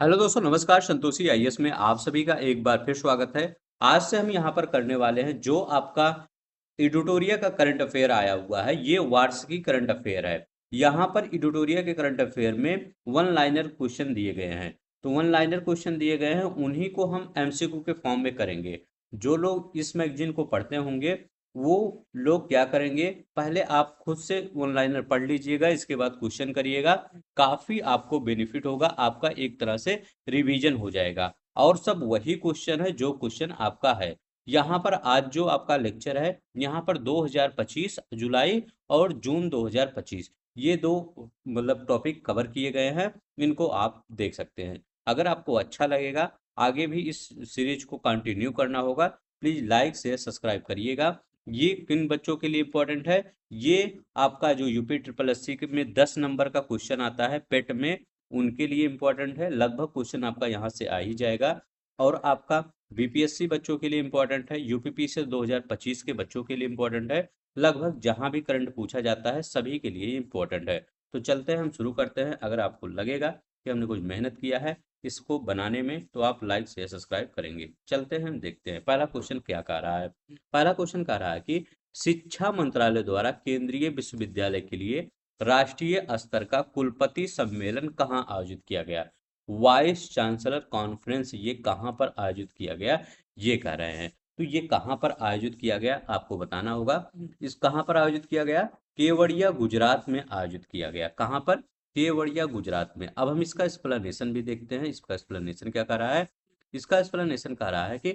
Hello दोस्तों, नमस्कार। Santoshi IAS में आप सभी का एक बार फिर स्वागत है। आज से हम यहाँ पर करने वाले हैं जो आपका एडिटोरिया का करंट अफेयर आया हुआ है, ये वार्षिकी करंट अफेयर है। यहाँ पर एडिटोरिया के करंट अफेयर में वन लाइनर क्वेश्चन दिए गए हैं। तो वन लाइनर क्वेश्चन दिए गए हैं, उन्हीं को हम एमसीक्यू के फॉर्म में करेंगे। जो लोग इस मैगजीन को पढ़ते होंगे वो लोग क्या करेंगे, पहले आप खुद से वन लाइनर पढ़ लीजिएगा, इसके बाद क्वेश्चन करिएगा। काफी आपको बेनिफिट होगा, आपका एक तरह से रिवीजन हो जाएगा। और सब वही क्वेश्चन है जो क्वेश्चन आपका है। यहाँ पर आज जो आपका लेक्चर है, यहाँ पर 2025 जुलाई और जून 2025 ये दो मतलब टॉपिक कवर किए गए हैं। इनको आप देख सकते हैं। अगर आपको अच्छा लगेगा, आगे भी इस सीरीज को कंटिन्यू करना होगा, प्लीज लाइक शेयर सब्सक्राइब करिएगा। ये किन बच्चों के लिए इम्पोर्टेंट है? ये आपका जो यूपी ट्रिपल एस सी में 10 नंबर का क्वेश्चन आता है पेट में, उनके लिए इम्पोर्टेंट है। लगभग क्वेश्चन आपका यहाँ से आ ही जाएगा। और आपका बीपीएससी बच्चों के लिए इम्पोर्टेंट है, यूपीपी से 2025 के बच्चों के लिए इम्पोर्टेंट है। लगभग जहाँ भी करंट पूछा जाता है सभी के लिए इम्पोर्टेंट है। तो चलते हैं, हम शुरू करते हैं। अगर आपको लगेगा कि हमने कुछ मेहनत किया है इसको बनाने में, तो आप लाइक शेयर सब्सक्राइब करेंगे। चलते हैं, हम देखते हैं पहला क्वेश्चन क्या कह रहा है। पहला क्वेश्चन कह रहा है कि शिक्षा मंत्रालय द्वारा केंद्रीय विश्वविद्यालय के लिए राष्ट्रीय स्तर का कुलपति सम्मेलन कहाँ आयोजित किया गया? वाइस चांसलर कॉन्फ्रेंस ये कहाँ पर आयोजित किया गया, ये कह रहे हैं। तो ये कहाँ पर आयोजित किया गया आपको बताना होगा। इस कहाँ पर आयोजित किया गया? केवड़िया गुजरात में आयोजित किया गया। कहाँ पर? केवड़िया गुजरात में। अब हम इसका एक्सप्लेनेशन भी देखते हैं। इसका एक्सप्लेनेशन क्या कर रहा है? इसका एक्सप्लेनेशन कह रहा है कि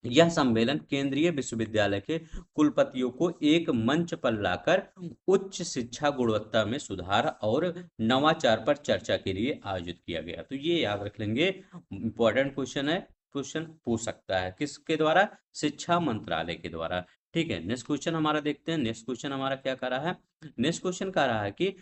यह सम्मेलन केंद्रीय विश्वविद्यालय के कुलपतियों को एक मंच पर लाकर उच्च शिक्षा गुणवत्ता में सुधार और नवाचार पर चर्चा के लिए आयोजित किया गया। तो ये याद रख लेंगे, इंपॉर्टेंट क्वेश्चन है। क्वेश्चन पूछ सकता है किसके द्वारा? शिक्षा मंत्रालय के द्वारा। ठीक है, नेक्स्ट क्वेश्चन हमारा देखते हैं। नेक्स्ट क्वेश्चन हमारा क्या कर रहा है? नेक्स्ट क्वेश्चन कह रहा है कि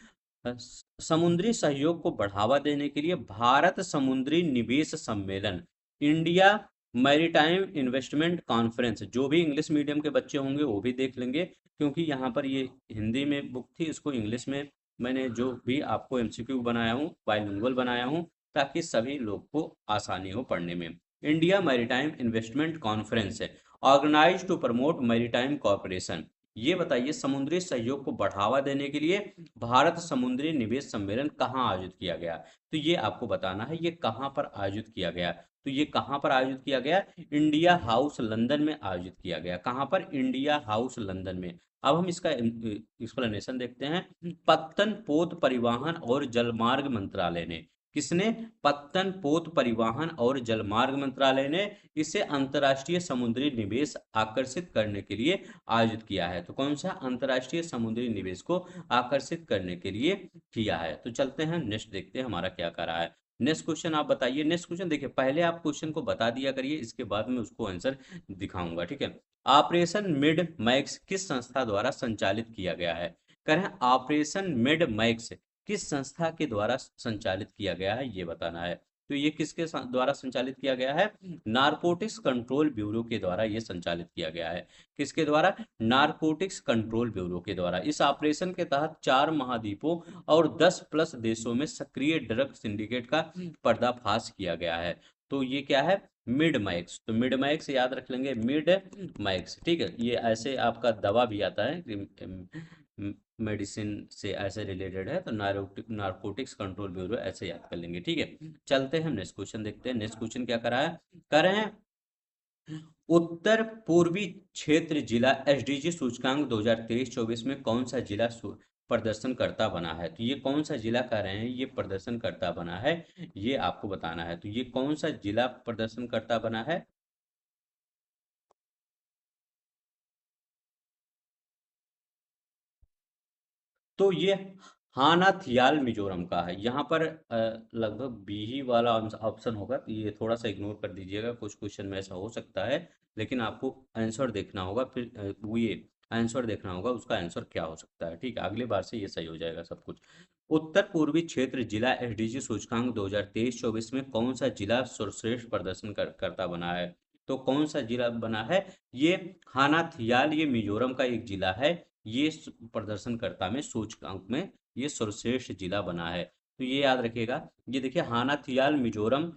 समुद्री सहयोग को बढ़ावा देने के लिए भारत समुद्री निवेश सम्मेलन, इंडिया मैरीटाइम इन्वेस्टमेंट कॉन्फ्रेंस, जो भी इंग्लिश मीडियम के बच्चे होंगे वो भी देख लेंगे, क्योंकि यहाँ पर ये हिंदी में बुक थी, इसको इंग्लिश में मैंने जो भी आपको एमसीक्यू बनाया हूँ बाइलिंगुअल बनाया हूँ, ताकि सभी लोग को आसानी हो पढ़ने में। इंडिया मैरीटाइम इन्वेस्टमेंट कॉन्फ्रेंस है organise to promote maritime corporation. ये बताइए, समुद्री सहयोग को बढ़ावा देने के लिए भारत समुद्री निवेश सम्मेलन कहाँ आयोजित किया गया? तो ये आपको बताना है, ये कहाँ पर आयोजित किया गया। तो ये कहाँ पर आयोजित किया गया? इंडिया हाउस लंदन में आयोजित किया गया। कहाँ पर? इंडिया हाउस लंदन में। अब हम इसका एक्सप्लेनेशन देखते हैं। पत्तन पोत परिवहन और जलमार्ग मंत्रालय ने, किसने? पत्तन पोत परिवहन और जलमार्ग मंत्रालय ने इसे अंतर्राष्ट्रीय समुद्री निवेश आकर्षित करने के लिए आयोजित किया है। तो कौन सा? अंतर्राष्ट्रीय समुद्री निवेश को आकर्षित करने के लिए किया है। तो चलते हैं, नेक्स्ट देखते हैं हमारा क्या कर रहा है। नेक्स्ट क्वेश्चन आप बताइए। नेक्स्ट क्वेश्चन देखिए, पहले आप क्वेश्चन को बता दिया करिए, इसके बाद में उसको आंसर दिखाऊंगा। ठीक है। ऑपरेशन मिड मैक्स किस संस्था द्वारा संचालित किया गया है? कह रहे हैं ऑपरेशन मिड मैक्स किस संस्था के द्वारा संचालित किया गया है, ये बताना है। तो ये किसके द्वारा संचालित किया गया है? नारकोटिक्स कंट्रोल ब्यूरो के द्वारा ये संचालित किया गया है। किसके द्वारा? नारकोटिक्स कंट्रोल ब्यूरो के द्वारा। इस ऑपरेशन के तहत 4 महाद्वीपों और 10+ देशों में सक्रिय ड्रग सिंडिकेट का पर्दाफाश किया गया है। तो ये क्या है? Mid max. तो मिड मैक्स याद रख लेंगे, मिड मैक्स। ठीक है, ये ऐसे आपका दवा भी आता है, मेडिसिन से ऐसे रिलेटेड है, तो नारकोटिक्स कंट्रोल ब्यूरो ऐसे याद कर लेंगे। ठीक है, चलते हैं नेक्स्ट क्वेश्चन देखते हैं। नेक्स्ट क्वेश्चन क्या कर रहा है? कर रहे हैं उत्तर पूर्वी क्षेत्र जिला एसडीजी सूचकांक 2023-24 में कौन सा जिला प्रदर्शनकर्ता बना है? तो ये कौन सा जिला कह रहे हैं ये प्रदर्शनकर्ता बना है, ये आपको बताना है। तो ये कौन सा जिला प्रदर्शनकर्ता बना है? तो ये हानाथियाल मिजोरम का है। यहाँ पर लगभग बी ही वाला ऑप्शन होगा, तो ये थोड़ा सा इग्नोर कर दीजिएगा। कुछ क्वेश्चन में ऐसा हो सकता है, लेकिन आपको आंसर देखना होगा। फिर वो ये आंसर देखना होगा, उसका आंसर क्या हो सकता है। ठीक है, अगली बार से ये सही हो जाएगा सब कुछ। उत्तर पूर्वी क्षेत्र जिला एसडीजी सूचकांक 2023-24 में कौन सा जिला सर्वश्रेष्ठ प्रदर्शन करता बना है? तो कौन सा जिला बना है? ये हानाथियाल, ये मिजोरम का एक जिला है। ये प्रदर्शनकर्ता में सूचकांक में ये सर्वश्रेष्ठ जिला बना है। तो ये याद रखिएगा। ये देखिए हानाथियाल मिजोरम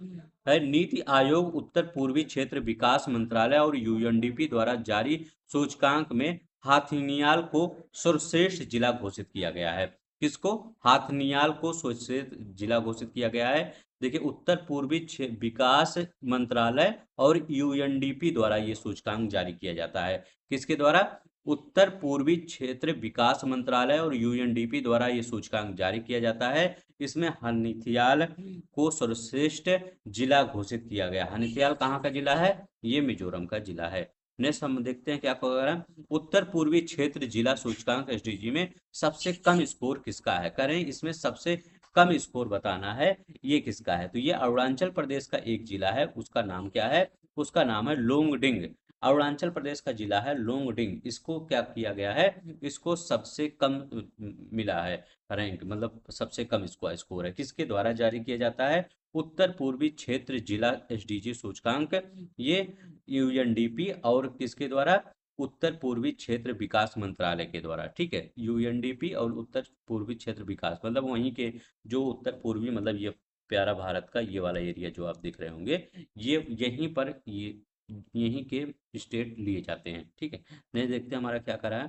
है। नीति आयोग उत्तर पूर्वी क्षेत्र विकास मंत्रालय और यूएनडीपी द्वारा जारी सूचकांक में हाथीनियाल को सर्वश्रेष्ठ जिला घोषित किया गया है। किसको? हाथनियाल को सर्वश्रेष्ठ जिला घोषित किया गया है। देखिए उत्तर पूर्वी विकास मंत्रालय और यूएनडीपी द्वारा ये सूचकांक जारी किया जाता है। किसके द्वारा? उत्तर पूर्वी क्षेत्र विकास मंत्रालय और यूएनडीपी द्वारा ये सूचकांक जारी किया जाता है। इसमें हनीथियाल को सर्वश्रेष्ठ जिला घोषित किया गया। हनीथियाल कहाँ का जिला है? ये मिजोरम का जिला है। नेक्स्ट हम देखते हैं क्या होगा। उत्तर पूर्वी क्षेत्र जिला सूचकांक एसडीजी में सबसे कम स्कोर किसका है? करें इसमें सबसे कम स्कोर बताना है, ये किसका है? तो ये अरुणाचल प्रदेश का एक जिला है, उसका नाम क्या है? उसका नाम है लोंगडिंग। अरुणाचल प्रदेश का जिला है लोंगडिंग। इसको क्या किया गया है? इसको सबसे कम मिला है रैंक, मतलब सबसे कम इसको स्कोर है। किसके द्वारा जारी किया जाता है? उत्तर पूर्वी क्षेत्र जिला एसडीजी सूचकांक। ये यूएनडीपी और किसके द्वारा? उत्तर पूर्वी क्षेत्र विकास मंत्रालय के द्वारा। ठीक है, यूएनडीपी और उत्तर पूर्वी क्षेत्र विकास मतलब वहीं के जो उत्तर पूर्वी, मतलब ये प्यारा भारत का ये वाला एरिया जो आप देख रहे होंगे, ये यहीं पर ये यहीं के स्टेट लिए जाते हैं। ठीक है, नहीं देखते हमारा क्या करा है।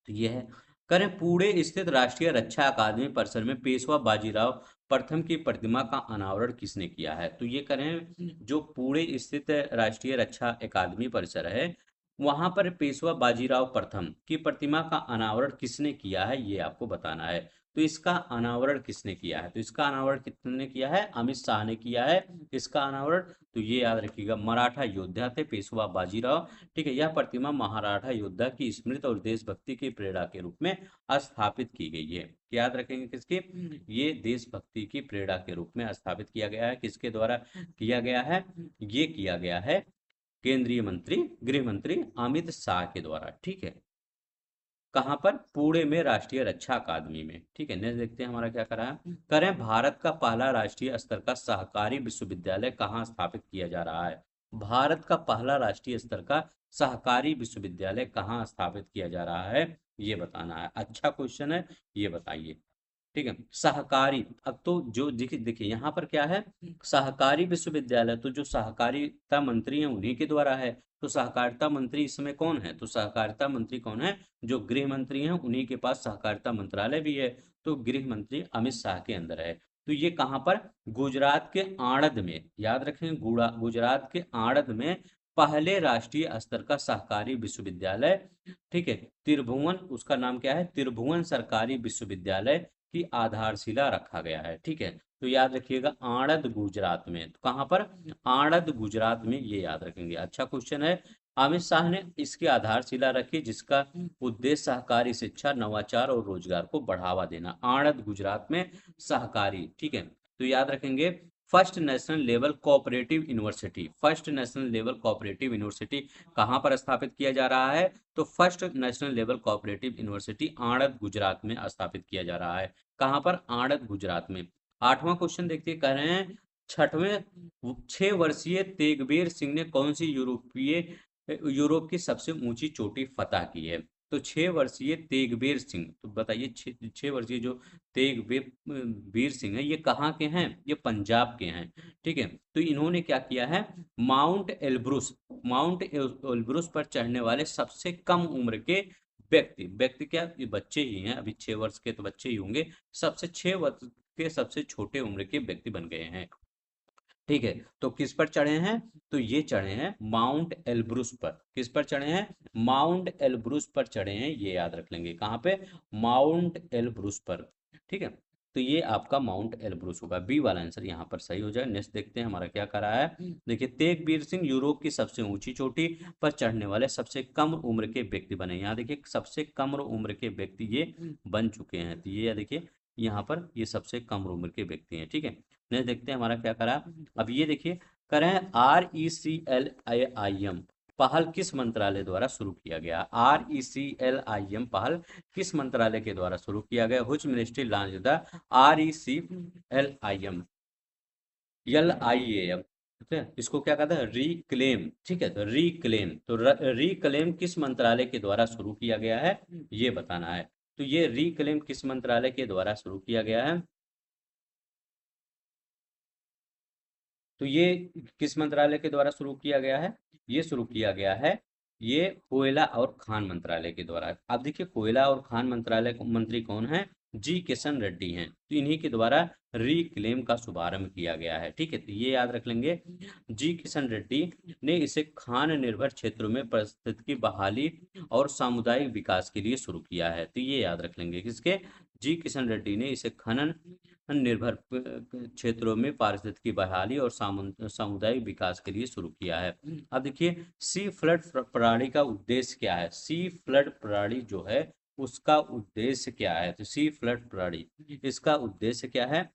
तो ये है। करें पुणे स्थित राष्ट्रीय रक्षा अकादमी परिसर में पेशवा बाजीराव प्रथम की प्रतिमा का अनावरण किसने किया है? तो ये करें जो पुणे स्थित राष्ट्रीय रक्षा अकादमी परिसर है, वहां पर पेशवा बाजीराव प्रथम की प्रतिमा का अनावरण किसने किया है, ये आपको बताना है। तो इसका अनावरण किसने किया है? तो इसका अनावरण किसने किया है? अमित शाह ने किया है इसका अनावरण। तो ये याद रखिएगा, मराठा योद्धा थे पेशवा बाजीराव। ठीक है, यह प्रतिमा मराठा योद्धा की स्मृति और देशभक्ति की प्रेरणा के रूप में स्थापित की गई है। याद रखेंगे किसकी? ये देशभक्ति की प्रेरणा के रूप में स्थापित किया गया है। किसके द्वारा किया गया है? ये किया गया है केंद्रीय मंत्री, गृह मंत्री अमित शाह के द्वारा। ठीक है, कहाँ पर? पुणे में राष्ट्रीय रक्षा अकादमी में। ठीक है, नेक्स्ट देखते हैं हमारा क्या करा है। करें भारत का पहला राष्ट्रीय स्तर का सहकारी विश्वविद्यालय कहाँ स्थापित किया जा रहा है? भारत का पहला राष्ट्रीय स्तर का सहकारी विश्वविद्यालय कहाँ स्थापित किया जा रहा है, ये बताना है। अच्छा क्वेश्चन है, ये बताइए। ठीक है, सहकारी। अब तो जो देखिए देखिए यहाँ पर क्या है, सहकारी विश्वविद्यालय, तो जो सहकारिता मंत्री है उन्हीं के द्वारा है। तो सहकारिता मंत्री इसमें कौन है? तो सहकारिता मंत्री कौन है? जो गृह मंत्री हैं उन्हीं के पास सहकारिता मंत्रालय भी है। तो गृह मंत्री अमित शाह के अंदर है। तो ये कहाँ पर? गुजरात के आणंद में। याद रखें, गुजरात के आणंद में पहले राष्ट्रीय स्तर का सहकारी विश्वविद्यालय। ठीक है, त्रिभुवन, उसका नाम क्या है? त्रिभुवन सरकारी विश्वविद्यालय की आधारशिला रखा गया है। ठीक है, तो याद रखिएगा आणंद गुजरात में। तो कहाँ पर? आणंद गुजरात में, ये याद रखेंगे। अच्छा क्वेश्चन है। अमित शाह ने इसकी आधारशिला रखी जिसका उद्देश्य सहकारी शिक्षा, नवाचार और रोजगार को बढ़ावा देना। आणंद गुजरात में सहकारी। ठीक है, तो याद रखेंगे first national level cooperative university. First national level cooperative university कहाँ पर स्थापित किया जा रहा है? तो first national level cooperative university Anand Gujarat में स्थापित किया जा रहा है। कहाँ पर? आणंद गुजरात में। आठवां क्वेश्चन देखिए, कह रहे हैं छठवें 6 वर्षीय तेगबीर सिंह ने कौन सी यूरोप की सबसे ऊंची चोटी फतह की है? तो 6 वर्षीय तेगबीर सिंह, तो बताइए 6 वर्षीय जो तेगबीर वीर सिंह है, ये कहाँ के हैं? ये पंजाब के हैं। ठीक है, तो इन्होंने क्या किया है? माउंट एल्ब्रुस पर चढ़ने वाले सबसे कम उम्र के व्यक्ति क्या, ये बच्चे ही हैं, अभी 6 वर्ष के तो बच्चे ही होंगे, सबसे 6 वर्ष के सबसे छोटे उम्र के व्यक्ति बन गए हैं। ठीक है, तो किस पर चढ़े हैं? तो ये चढ़े हैं माउंट एल्ब्रुस पर। किस पर चढ़े हैं? माउंट एल्ब्रुस पर चढ़े हैं, ये याद रख लेंगे। कहाँ पे? माउंट एल्ब्रुस पर। ठीक है, तो ये आपका माउंट एल्ब्रुस होगा। बी वाला आंसर यहाँ पर सही हो जाए। नेक्स्ट देखते हैं हमारा क्या करा है। देखिए तेगबीर सिंह यूरोप की सबसे ऊंची चोटी पर चढ़ने वाले सबसे कम उम्र के व्यक्ति बने। यहाँ देखिए सबसे कम उम्र के व्यक्ति ये बन चुके हैं। तो ये देखिए यहाँ पर ये सबसे कम उम्र के व्यक्ति हैं। ठीक है, नेक्स्ट देखते हैं हमारा क्या करा। अब ये देखिए, करें RECLIM पहल किस मंत्रालय द्वारा शुरू किया गया? RECLIM पहल किस मंत्रालय के द्वारा शुरू किया गया? Which ministry launched the RECLIM? LIAM। ठीक है, इसको क्या कहते हैं? रिक्लेम। ठीक है, तो रिक्लेम, तो रिक्लेम किस मंत्रालय के द्वारा शुरू किया गया है, ये बताना है। तो ये रिक्लेम किस मंत्रालय के द्वारा शुरू किया गया है? तो ये किस मंत्रालय के द्वारा शुरू किया गया है? ये शुरू किया गया है, ये कोयला और खान मंत्रालय के द्वारा। अब देखिए कोयला और खान मंत्रालय मंत्री कौन है? जी किशन रेड्डी हैं। तो इन्हीं के द्वारा रिक्लेम का शुभारंभ किया गया है। ठीक है, तो ये याद रख लेंगे, जी किशन रेड्डी ने इसे खान निर्भर क्षेत्रों में पारिस्थितिकी बहाली और सामुदायिक विकास के लिए शुरू किया है। तो ये याद रख लेंगे, किसके? जी किशन रेड्डी ने इसे खनन निर्भर क्षेत्रों में पारिस्थितिकी बहाली और सामुदायिक विकास के लिए शुरू किया है। अब देखिए सी फ्लड प्रणाली का उद्देश्य क्या है? सी फ्लड प्रणाली जो है उसका उद्देश्य क्या है? तो सी फ्लड प्रणाली, इसका उद्देश्य क्या है?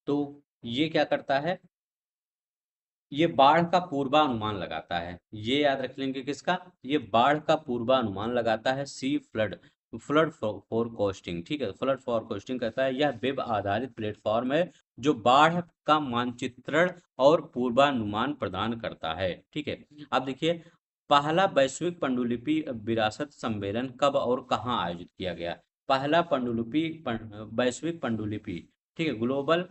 तो ये क्या करता है? ये बाढ़ का पूर्वानुमान लगाता है। ये याद रख लेंगे, किसका? ये बाढ़ का पूर्वानुमान लगाता है सी फ्लड, फ्लड फोरकास्टिंग। ठीक है, फ्लड फोरकास्टिंग कहता है, यह वेब आधारित प्लेटफॉर्म है जो बाढ़ का मानचित्रण और पूर्वानुमान प्रदान करता है। ठीक है, अब देखिए पहला वैश्विक पांडुलिपि विरासत सम्मेलन कब और कहाँ आयोजित किया गया? पहला वैश्विक पांडुलिपि, ठीक है, global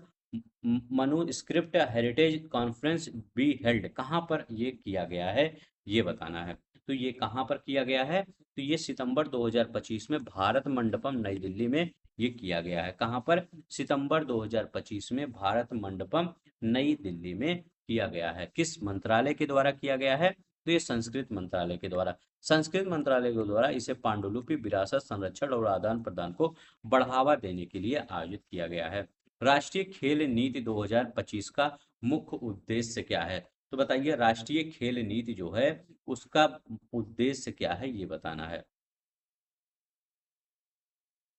manuscript heritage conference be held, कहाँ पर ये किया गया है? ये बताना है। तो ये कहाँ पर किया गया है? तो ये सितंबर 2025 में भारत मंडपम नई दिल्ली में ये किया गया है। कहाँ पर? सितंबर 2025 में भारत मंडपम नई दिल्ली में किया गया है। किस मंत्रालय के द्वारा किया गया है? तो ये संस्कृत मंत्रालय के द्वारा, संस्कृत मंत्रालय के द्वारा इसे पांडुलिपि विरासत संरक्षण और आदान प्रदान को बढ़ावा देने के लिए आयोजित किया गया है। राष्ट्रीय खेल नीति 2025 का मुख्य उद्देश्य क्या है? तो बताइए राष्ट्रीय खेल नीति जो है उसका उद्देश्य क्या है, ये बताना है।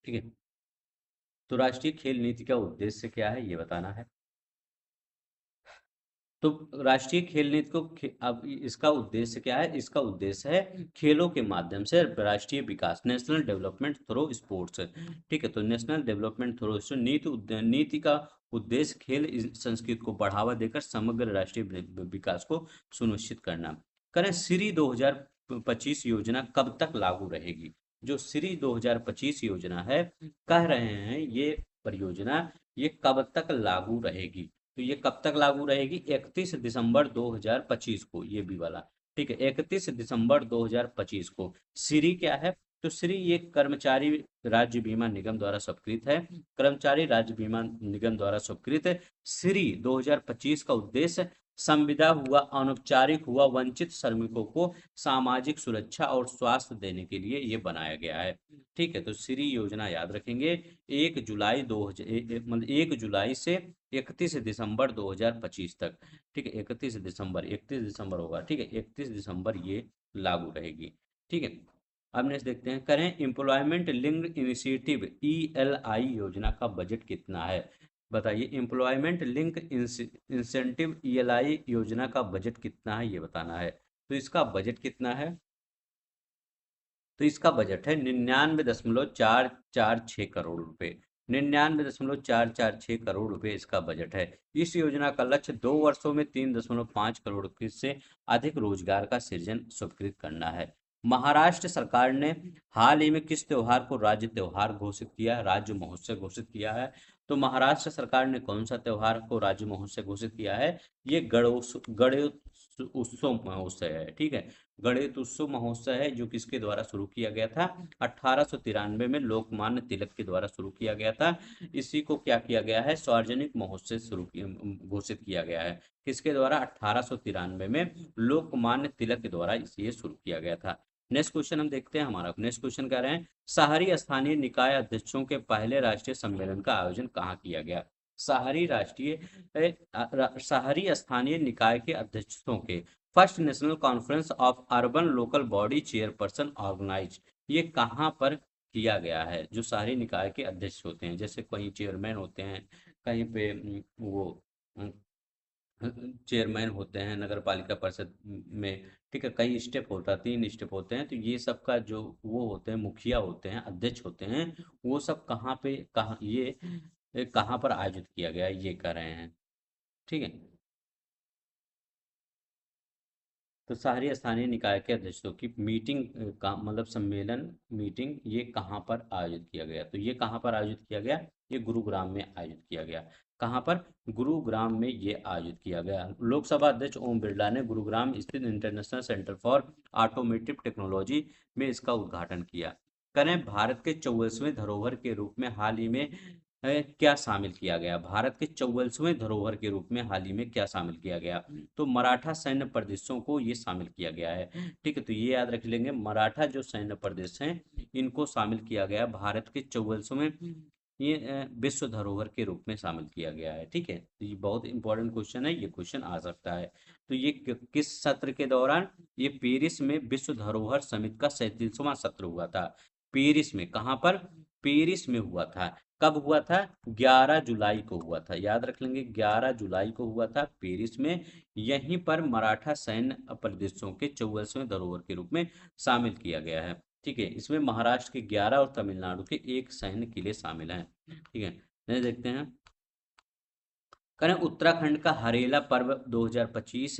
ठीक है, तो राष्ट्रीय खेल नीति का उद्देश्य क्या है, ये बताना है। तो राष्ट्रीय खेल नीति को अब इसका उद्देश्य क्या है? इसका उद्देश्य है खेलों के माध्यम से राष्ट्रीय विकास, नेशनल डेवलपमेंट थ्रू स्पोर्ट्स। ठीक है, तो नेशनल डेवलपमेंट थ्रू नीति का उद्देश्य खेल संस्कृति को बढ़ावा देकर समग्र राष्ट्रीय विकास को सुनिश्चित करना। करें श्री 2025 योजना कब तक लागू रहेगी? जो श्री 2025 योजना है, कह रहे हैं ये परियोजना ये कब तक लागू रहेगी? तो ये कब तक लागू रहेगी? 31 दिसंबर 2025 को, ये भी वाला। ठीक है, 31 दिसंबर 2025 को। श्री क्या है? तो श्री ये कर्मचारी राज्य बीमा निगम द्वारा स्वीकृत है, कर्मचारी राज्य बीमा निगम द्वारा स्वीकृत श्री 2025 का उद्देश्य संविदा हुआ, अनौपचारिक हुआ वंचित श्रमिकों को सामाजिक सुरक्षा और स्वास्थ्य देने के लिए ये बनाया गया है। ठीक है, तो श्री योजना याद रखेंगे, 1 जुलाई 2000 मतलब 1 जुलाई से 31 दिसंबर 2025 तक। ठीक है, 31 दिसंबर होगा। ठीक है, 31 दिसंबर ये लागू रहेगी। ठीक है, अब नेक्स्ट देखते हैं, करें एम्प्लॉयमेंट लिंक्ड इनिशिएटिव ईएलआई योजना का बजट कितना है? बताइए एम्प्लॉयमेंट लिंक इंसेंटिव ईएलआई योजना का बजट कितना है, ये बताना है। तो इसका बजट कितना है? तो इसका बजट है 99,446 करोड़ रुपए। 99,446 करोड़ रुपए इसका बजट है। इस योजना का लक्ष्य 2 वर्षों में 3.5 करोड़ से अधिक रोजगार का सृजन स्वीकृत करना है। महाराष्ट्र सरकार ने हाल ही में किस त्योहार को राज्य त्योहार घोषित किया, राज्य महोत्सव घोषित किया है? तो महाराष्ट्र सरकार ने कौन सा त्योहार को राज्य महोत्सव घोषित किया है? ये गणेश उत्सव महोत्सव है। ठीक है, गणेश उत्सव महोत्सव है, जो किसके द्वारा शुरू किया गया था? 1893 में लोकमान्य तिलक के द्वारा शुरू किया गया था। इसी को क्या किया गया है? सार्वजनिक महोत्सव घोषित किया गया है। किसके द्वारा? 1893 में लोकमान्य तिलक के द्वारा इसे शुरू किया गया था। नेक्स्ट क्वेश्चन हम देखते हैं, हमारा नेक्स्ट क्वेश्चन कह रहे हैं, शहरी स्थानीय निकाय अध्यक्षों के पहले राष्ट्रीय सम्मेलन का आयोजन कहाँ किया गया? शहरी स्थानीय निकाय के अध्यक्षों के first national conference of urban local body chairperson organise, ये कहाँ पर किया गया है? जो शहरी निकाय के अध्यक्ष होते हैं, जैसे कहीं चेयरमैन होते हैं, कहीं पे वो चेयरमैन होते हैं नगर पालिका परिषद में। ठीक है, कई स्टेप होता है, 3 स्टेप होते हैं। तो ये सब का जो वो होते हैं, मुखिया होते हैं, अध्यक्ष होते हैं, वो सब कहाँ पे, कहाँ ये कहाँ पर आयोजित किया गया है, ये कह रहे हैं। ठीक है, तो शहरी स्थानीय निकाय के अध्यक्षों की मीटिंग का मतलब सम्मेलन मीटिंग ये कहाँ पर आयोजित किया गया? तो ये कहाँ पर आयोजित किया गया? ये गुरुग्राम में आयोजित किया गया। कहाँ पर? गुरुग्राम में ये आयोजित किया गया। लोकसभा अध्यक्ष ओम बिरला ने गुरुग्राम स्थित international centre for automotive technology में इसका उद्घाटन किया। करें भारत के 44वें धरोहर के रूप में हाल ही में क्या शामिल किया गया? भारत के 44वें धरोहर के रूप में हाल ही में क्या शामिल किया गया? तो मराठा सैन्य प्रदेशों को ये शामिल किया गया है। ठीक है, तो ये याद रख लेंगे, मराठा जो सैन्य प्रदेश हैं इनको शामिल किया गया, भारत के 44वें ये विश्व धरोहर के रूप में शामिल किया गया है। ठीक है, तो ये बहुत इंपॉर्टेंट क्वेश्चन है, ये क्वेश्चन आ सकता है। तो ये किस सत्र के दौरान? ये पेरिस में विश्व धरोहर समिति का 37वां सत्र हुआ था। पेरिस में, कहाँ पर? पेरिस में हुआ था। कब हुआ था? 11 जुलाई को हुआ था, याद रख लेंगे, 11 जुलाई को हुआ था पेरिस में। यहीं पर मराठा सैन्य प्रदेशों के 44वें धरोहर के रूप में शामिल किया गया है। ठीक है, इसमें महाराष्ट्र के 11 और तमिलनाडु के एक सैन्य किले शामिल हैं। ठीक है, नहीं देखते हैं। करें उत्तराखंड का हरेला पर्व 2025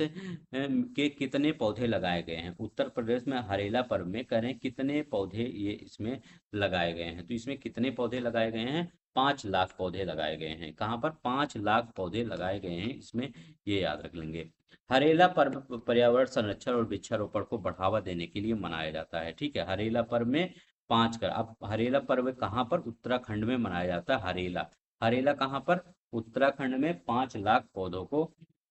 के कितने पौधे लगाए गए हैं? उत्तर प्रदेश में हरेला पर्व में करें कितने पौधे ये इसमें लगाए गए हैं? तो इसमें कितने पौधे लगाए गए हैं? 5 लाख पौधे लगाए गए हैं। कहाँ पर? 5 लाख पौधे लगाए गए हैं इसमें, ये याद रख लेंगे। हरेला पर्व पर्यावरण संरक्षण और वृक्षारोपण को बढ़ावा देने के लिए मनाया जाता है। ठीक है, हरेला पर्व में अब हरेला पर्व कहाँ पर? उत्तराखंड में मनाया जाता है हरेला। हरेला कहाँ पर? उत्तराखंड में 5 लाख पौधों को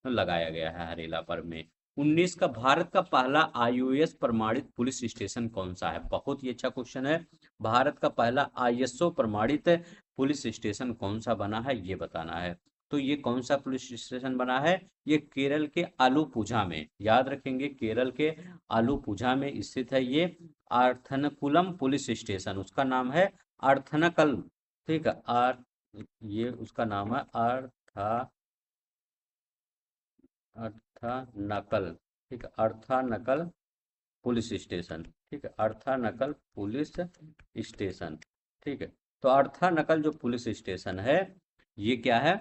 लगाया गया है हरेला पर्व में। 19 का भारत का पहला आईओएस प्रमाणित पुलिस स्टेशन कौन सा है? बहुत ही अच्छा क्वेश्चन है। भारत का पहला आईएसओ प्रमाणित पुलिस स्टेशन कौन सा बना है, ये बताना है। तो ये कौन सा पुलिस स्टेशन बना है? ये केरल के आलूपुझा में, याद रखेंगे, केरल के आलूपुझा में स्थित है ये अर्थनकुलम पुलिस स्टेशन। उसका नाम है अर्थनकल। ठीक है, ये उसका नाम है अर्था नकल। ठीक है, अर्था नकल पुलिस स्टेशन। ठीक है, अर्था नकल पुलिस स्टेशन। ठीक है, तो अर्था नकल जो पुलिस स्टेशन है ये क्या है,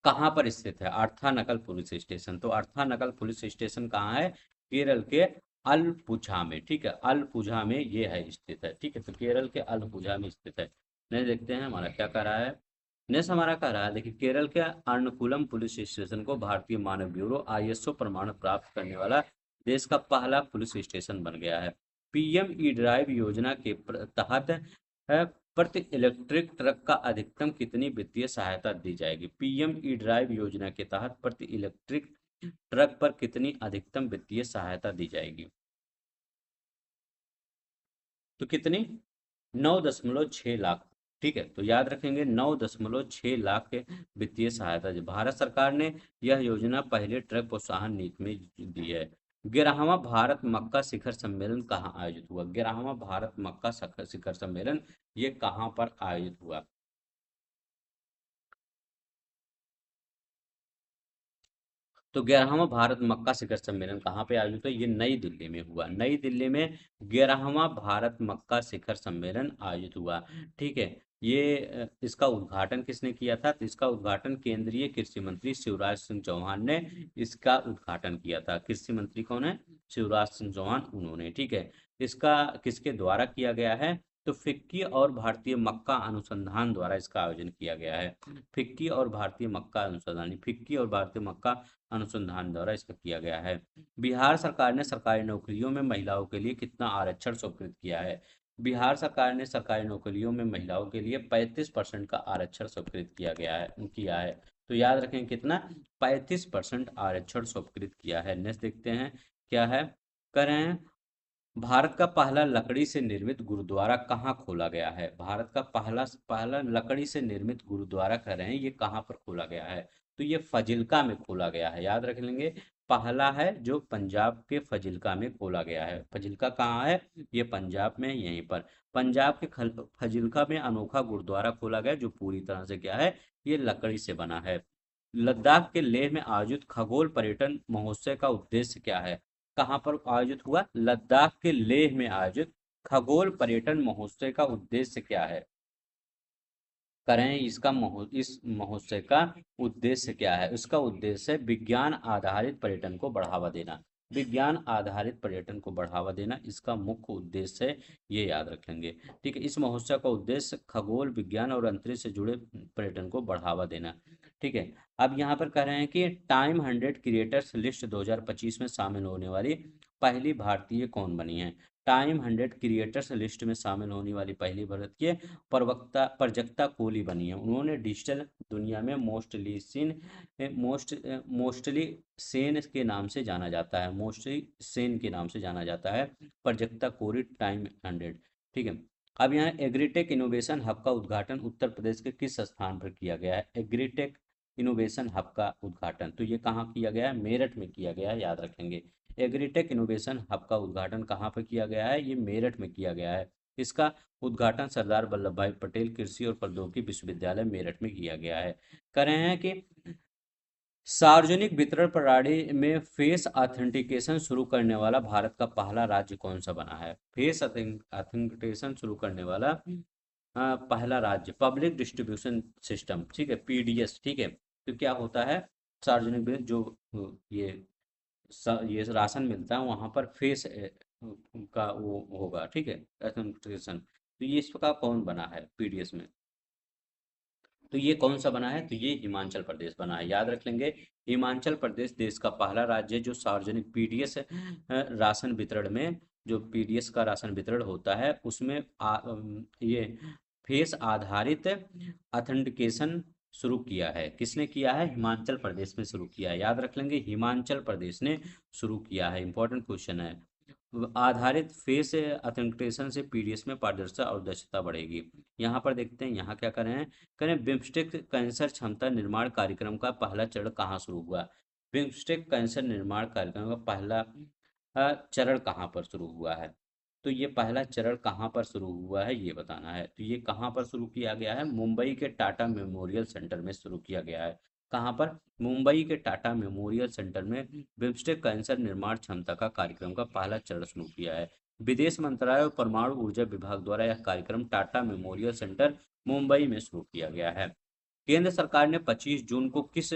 कहाँ पर स्थित है? अर्था नकल पुलिस स्टेशन। तो अर्था नकल पुलिस स्टेशन कहाँ है? केरल के अलपुझा में। ठीक है, अलपुझा में ये है स्थित है। ठीक है, तो केरल के अलपुझा में स्थित है। नहीं देखते हैं हमारा क्या कर रहा है। नेक्स्ट हमारा कह रहा है, देखिए, केरल के अर्नकुलम पुलिस स्टेशन को भारतीय मानक ब्यूरो आईएसओ प्रमाण प्राप्त करने वाला देश का पहला पुलिस स्टेशन बन गया है। पीएम ई ड्राइव योजना के तहत प्रति इलेक्ट्रिक ट्रक का अधिकतम कितनी वित्तीय सहायता दी जाएगी? पीएम ई ड्राइव योजना के तहत प्रति इलेक्ट्रिक ट्रक पर कितनी अधिकतम वित्तीय सहायता दी जाएगी? तो कितनी? 9.6 लाख। ठीक है, तो याद रखेंगे 9.6 लाख के वित्तीय सहायता भारत सरकार ने यह योजना पहले ट्रक प्रोत्साहन नीति में दी है। 11वां भारत मक्का शिखर सम्मेलन कहाँ आयोजित हुआ? 11वां भारत मक्का शिखर सम्मेलन ये कहाँ पर आयोजित हुआ? तो 11वां भारत मक्का शिखर सम्मेलन कहाँ पे आयोजित हुआ? ये नई दिल्ली में हुआ। नई दिल्ली में 11वां भारत मक्का शिखर सम्मेलन आयोजित हुआ। ठीक है, ये इसका उद्घाटन किसने किया था? तो इसका उद्घाटन केंद्रीय कृषि मंत्री शिवराज सिंह चौहान ने इसका उद्घाटन किया था। कृषि मंत्री कौन है? शिवराज सिंह चौहान, उन्होंने। ठीक है, इसका किसके द्वारा किया गया है? तो फिक्की और भारतीय मक्का अनुसंधान द्वारा इसका आयोजन किया गया है। फिक्की और भारतीय मक्का अनुसंधान, फिक्की और भारतीय मक्का अनुसंधान द्वारा इसका किया गया है। बिहार सरकार ने सरकारी नौकरियों में महिलाओं के लिए कितना आरक्षण स्वीकृत किया है? बिहार सरकार ने सरकारी नौकरियों में महिलाओं के लिए 35% का आरक्षण स्वीकृत किया है। तो याद रखें कितना? 35% आरक्षण स्वीकृत किया है। नेक्स्ट देखते हैं क्या है। करें भारत का पहला लकड़ी से निर्मित गुरुद्वारा कहाँ खोला गया है? भारत का पहला पहला लकड़ी से निर्मित गुरुद्वारा कह रहे हैं, ये कहाँ पर खोला गया है? तो ये फजिल्का में खोला गया है, याद रख लेंगे। पहला है जो पंजाब के फजिल्का में खोला गया है। फजिल्का कहाँ है? ये पंजाब में, यहीं पर पंजाब के फजिल्का में अनोखा गुरुद्वारा खोला गया, जो पूरी तरह से क्या है, ये लकड़ी से बना है। लद्दाख के लेह में आयोजित खगोल पर्यटन महोत्सव का उद्देश्य क्या है? कहाँ पर आयोजित हुआ? लद्दाख के लेह में आयोजित खगोल पर्यटन महोत्सव का उद्देश्य क्या है? करें इस महोत्सव का उद्देश्य क्या है? उसका उद्देश्य है विज्ञान आधारित पर्यटन को बढ़ावा देना। विज्ञान आधारित पर्यटन को बढ़ावा देना इसका मुख्य उद्देश्य है, ये याद रखेंगे। ठीक है, इस महोत्सव का उद्देश्य खगोल विज्ञान और अंतरिक्ष से जुड़े पर्यटन को बढ़ावा देना। ठीक है, अब यहाँ पर कह रहे हैं कि टाइम 100 क्रिएटर्स लिस्ट 2025 में शामिल होने वाली पहली भारतीय कौन बनी है। टाइम 100 क्रिएटर्स लिस्ट में शामिल होने वाली पहली भारतीय प्रवक्ता प्रजक्ता कोहली बनी है। उन्होंने डिजिटल दुनिया में मोस्टली सेन के नाम से जाना जाता है, मोस्टली सेन के नाम से जाना जाता है, प्रजक्ता कोहली टाइम 100। ठीक है, अब यहाँ एग्रीटेक इनोवेशन हब का उद्घाटन उत्तर प्रदेश के किस स्थान पर किया गया है। एग्रीटेक इनोवेशन हब का उद्घाटन तो ये कहाँ किया गया है, मेरठ में किया गया है, याद रखेंगे। एग्रीटेक इनोवेशन हब का उद्घाटन कहाँ पर किया गया है, ये मेरठ में किया गया है। इसका उद्घाटन सरदार वल्लभ भाई पटेल कृषि और प्रौद्योगिकी विश्वविद्यालय मेरठ में किया गया है। कह रहे हैं कि सार्वजनिक वितरण प्रणाली में फेस ऑथेंटिकेशन शुरू करने वाला भारत का पहला राज्य कौन सा बना है। फेस ऑथेंटिकेशन शुरू करने वाला पहला राज्य पब्लिक डिस्ट्रीब्यूशन सिस्टम, ठीक है, पीडीएस। ठीक है, तो क्या होता है, सार्वजनिक जो ये ये राशन मिलता है वहां पर फेस का वो होगा। ठीक है, ऑथेंटिकेशन, तो ये इसका कौन बना है पीडीएस में, तो ये कौन सा बना है, तो ये हिमाचल प्रदेश बना है, याद रख लेंगे। हिमाचल प्रदेश देश का पहला राज्य है जो सार्वजनिक पीडीएस राशन वितरण में, जो पीडीएस का राशन वितरण होता है उसमें ये फेस आधारित ऑथेंटिकेशन शुरू किया है। किसने किया है, हिमाचल प्रदेश में शुरू किया है, याद रख लेंगे, हिमाचल प्रदेश ने शुरू किया है। इंपॉर्टेंट क्वेश्चन है। आधारित फेस ऑथेंटिकेशन से पीडीएस में पारदर्शिता और दक्षता बढ़ेगी। यहाँ पर देखते हैं, यहाँ क्या करें हैं, करें बिम्स्टेक कैंसर क्षमता निर्माण कार्यक्रम का पहला चरण कहाँ शुरू हुआ। बिम्स्टेक कैंसर निर्माण कार्यक्रम का पहला चरण कहाँ पर शुरू हुआ है, तो ये पहला चरण कहाँ पर शुरू हुआ है ये बताना है। तो ये कहाँ पर शुरू किया गया है, मुंबई के टाटा मेमोरियल सेंटर में शुरू किया गया है। कहाँ पर, मुंबई के टाटा मेमोरियल सेंटर में बिम्स्टेक कैंसर निर्माण क्षमता का कार्यक्रम का पहला चरण शुरू किया है। विदेश मंत्रालय और परमाणु ऊर्जा विभाग द्वारा यह कार्यक्रम टाटा मेमोरियल सेंटर मुंबई में शुरू किया गया है। केंद्र सरकार ने 25 जून को किस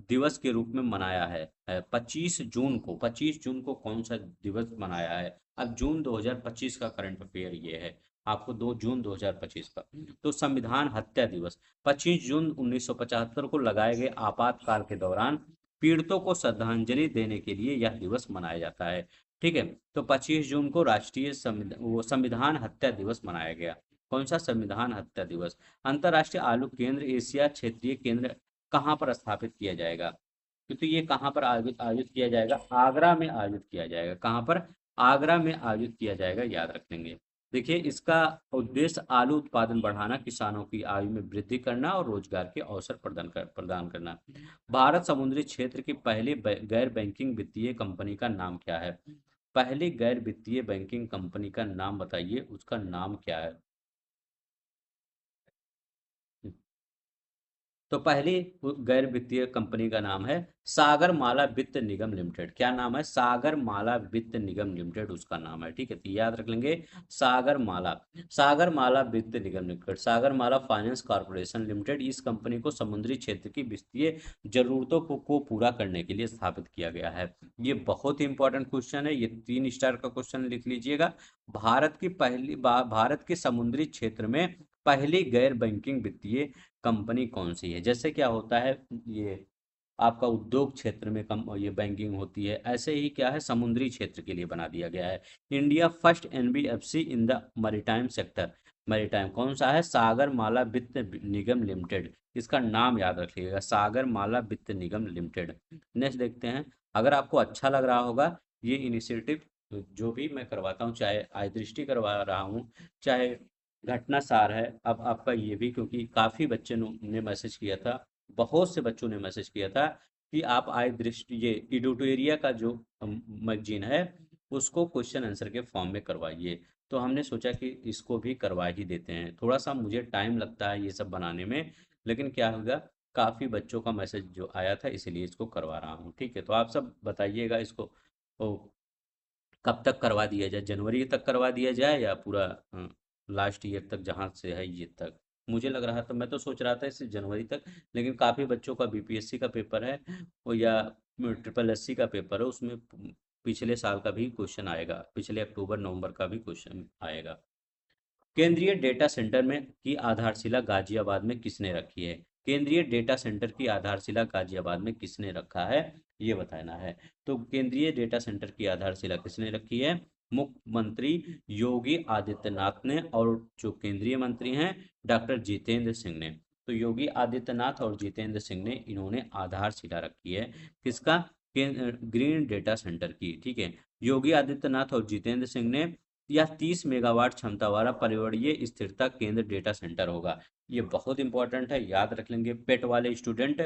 दिवस के रूप में मनाया है। 25 जून को कौन सा दिवस मनाया है। अब जून 2025 का करंट अफेयर ये है आपको, 2 जून 2025 का, तो संविधान हत्या दिवस 25 जून 1975 को लगाए गए आपातकाल के दौरान पीड़ितों को श्रद्धांजलि देने के लिए यह दिवस मनाया जाता है। ठीक है, तो 25 जून को राष्ट्रीय संविधान हत्या दिवस मनाया गया। कौन सा, संविधान हत्या दिवस। अंतर्राष्ट्रीय आलू केंद्र एशिया क्षेत्रीय केंद्र कहाँ पर स्थापित किया जाएगा, क्योंकि ये कहाँ पर आयोजित आयोजित किया जाएगा, आगरा में आयोजित किया जाएगा। कहाँ पर, आगरा में आयोजित किया जाएगा, याद रख लेंगे। देखिए, इसका उद्देश्य आलू उत्पादन बढ़ाना, किसानों की आयु में वृद्धि करना और रोजगार के अवसर प्रदान करना। भारत समुद्री क्षेत्र की पहली गैर बैंकिंग वित्तीय कंपनी का नाम क्या है। पहली गैर वित्तीय बैंकिंग कंपनी का नाम बताइए, उसका नाम क्या है। तो पहली गैर वित्तीय कंपनी का नाम है सागर माला वित्त निगम लिमिटेड। क्या नाम है, सागर माला वित्त निगम लिमिटेड उसका नाम है। ठीक है, तो याद रख लेंगे, सागर माला, सागर माला वित्त निगम लिमिटेड, सागर माला फाइनेंस कॉर्पोरेशन लिमिटेड। इस कंपनी को समुद्री क्षेत्र की वित्तीय जरूरतों को पूरा करने के लिए स्थापित किया गया है। ये बहुत ही इंपॉर्टेंट क्वेश्चन है, ये 3 स्टार का क्वेश्चन लिख लीजिएगा। भारत के समुद्री क्षेत्र में पहली गैर बैंकिंग वित्तीय कंपनी कौन सी है। जैसे क्या होता है, ये आपका उद्योग क्षेत्र में कम ये बैंकिंग होती है, ऐसे ही क्या है, समुद्री क्षेत्र के लिए बना दिया गया है। India first NBFC in the maritime sector, maritime कौन सा है, सागर माला वित्त निगम लिमिटेड। इसका नाम याद रखिएगा, सागर माला वित्त निगम लिमिटेड। नेक्स्ट देखते हैं, अगर आपको अच्छा लग रहा होगा ये इनिशिएटिव जो भी मैं करवाता हूँ, चाहे आय दृष्टि करवा रहा हूँ, चाहे घटना सार है, अब आपका ये भी, क्योंकि काफ़ी बच्चे ने मैसेज किया था, बहुत से बच्चों ने मैसेज किया था कि आप आय दृष्टि ये इडोटोरिया का जो मैगजीन है उसको क्वेश्चन आंसर के फॉर्म में करवाइए। तो हमने सोचा कि इसको भी करवा ही देते हैं। थोड़ा सा मुझे टाइम लगता है ये सब बनाने में, लेकिन क्या होगा, काफ़ी बच्चों का मैसेज जो आया था इसीलिए इसको करवा रहा हूँ। ठीक है, तो आप सब बताइएगा इसको ओ, कब तक करवा दिया जाए, जनवरी तक करवा दिया जाए या पूरा लास्ट ईयर तक, जहाँ से है ये तक। मुझे लग रहा था, मैं तो सोच रहा था इसे जनवरी तक, लेकिन काफ़ी बच्चों का बीपीएससी का पेपर है, और या ट्रिपल एससी का पेपर है, उसमें पिछले साल का भी क्वेश्चन आएगा, पिछले अक्टूबर नवंबर का भी क्वेश्चन आएगा। केंद्रीय डेटा सेंटर में की आधारशिला गाजियाबाद में किसने रखी है? केंद्रीय डेटा सेंटर की आधारशिला गाजियाबाद में किसने रखा है, ये बताना है। तो केंद्रीय डेटा सेंटर की आधारशिला किसने रखी है? मुख्यमंत्री योगी आदित्यनाथ ने, और जो केंद्रीय मंत्री हैं डॉक्टर जितेंद्र सिंह ने। तो योगी आदित्यनाथ और जितेंद्र सिंह ने, इन्होंने आधारशिला रखी है किसका? ग्रीन डेटा सेंटर की। ठीक है, योगी आदित्यनाथ और जितेंद्र सिंह ने। यह 30 मेगावाट क्षमता वाला पर्यावरणीय स्थिरता केंद्र डेटा सेंटर होगा। ये बहुत इंपॉर्टेंट है, याद रख लेंगे पेट वाले स्टूडेंट,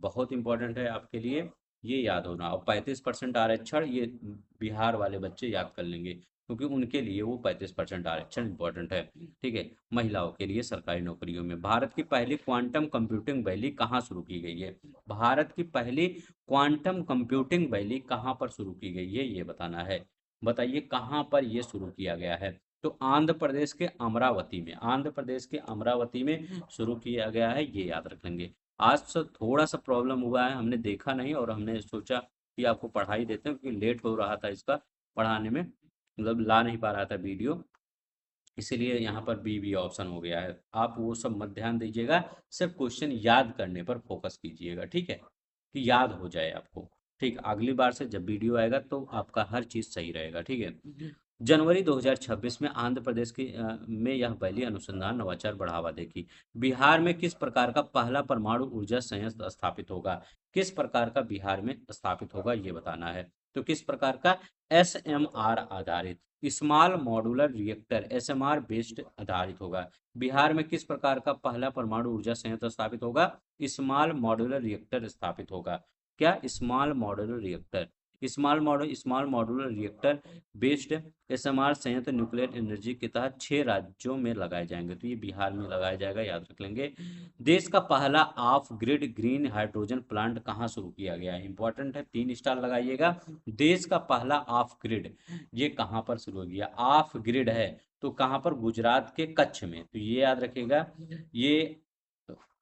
बहुत इंपॉर्टेंट है आपके लिए, ये याद होना। और 35% आरक्षण, ये बिहार वाले बच्चे याद कर लेंगे, क्योंकि उनके लिए वो 35% आरक्षण इंपॉर्टेंट है। ठीक है, महिलाओं के लिए सरकारी नौकरियों में। भारत की पहली क्वांटम कंप्यूटिंग वैली कहाँ शुरू की गई है? भारत की पहली क्वांटम कंप्यूटिंग वैली कहाँ पर शुरू की गई है, ये बताना है। बताइए कहाँ पर ये शुरू किया गया है? तो आंध्र प्रदेश के अमरावती में, आंध्र प्रदेश के अमरावती में शुरू किया गया है, ये याद रख लेंगे। आज से थोड़ा सा प्रॉब्लम हुआ है, हमने देखा नहीं और हमने सोचा कि आपको पढ़ाई देते हैं, क्योंकि लेट हो रहा था इसका पढ़ाने में, मतलब ला नहीं पा रहा था वीडियो, इसीलिए यहाँ पर बी ऑप्शन हो गया है। आप वो सब मत ध्यान दीजिएगा, सिर्फ क्वेश्चन याद करने पर फोकस कीजिएगा, ठीक है, कि याद हो जाए आपको। ठीक, अगली बार से जब वीडियो आएगा तो आपका हर चीज़ सही रहेगा, ठीक है। जनवरी 2026 में आंध्र प्रदेश की में यह पहली अनुसंधान नवाचार बढ़ावा देगी। बिहार में किस प्रकार का पहला परमाणु ऊर्जा संयंत्र स्थापित होगा? किस प्रकार का बिहार में स्थापित होगा, ये बताना है। तो किस प्रकार का? SMR आधारित, small modular reactor, SMR based आधारित होगा। बिहार में किस प्रकार का पहला परमाणु ऊर्जा संयंत्र स्थापित होगा? स्मॉल मॉड्यूलर रिएक्टर स्थापित होगा। क्या? Small modular reactor. Small modular reactor based SMR संयंत्र न्यूक्लियर एनर्जी के तहत 6 राज्यों में लगाए जाएंगे। तो ये बिहार में लगाया जाएगा, याद रख लेंगे। देश का पहला of grid green hydrogen plant कहाँ शुरू किया गया है? इंपॉर्टेंट है, 3 स्टार लगाइएगा। देश का पहला ऑफ ग्रिड, ये कहाँ पर शुरू हो गया? ऑफ ग्रिड है तो कहाँ पर? गुजरात के कच्छ में। तो ये याद रखिएगा, ये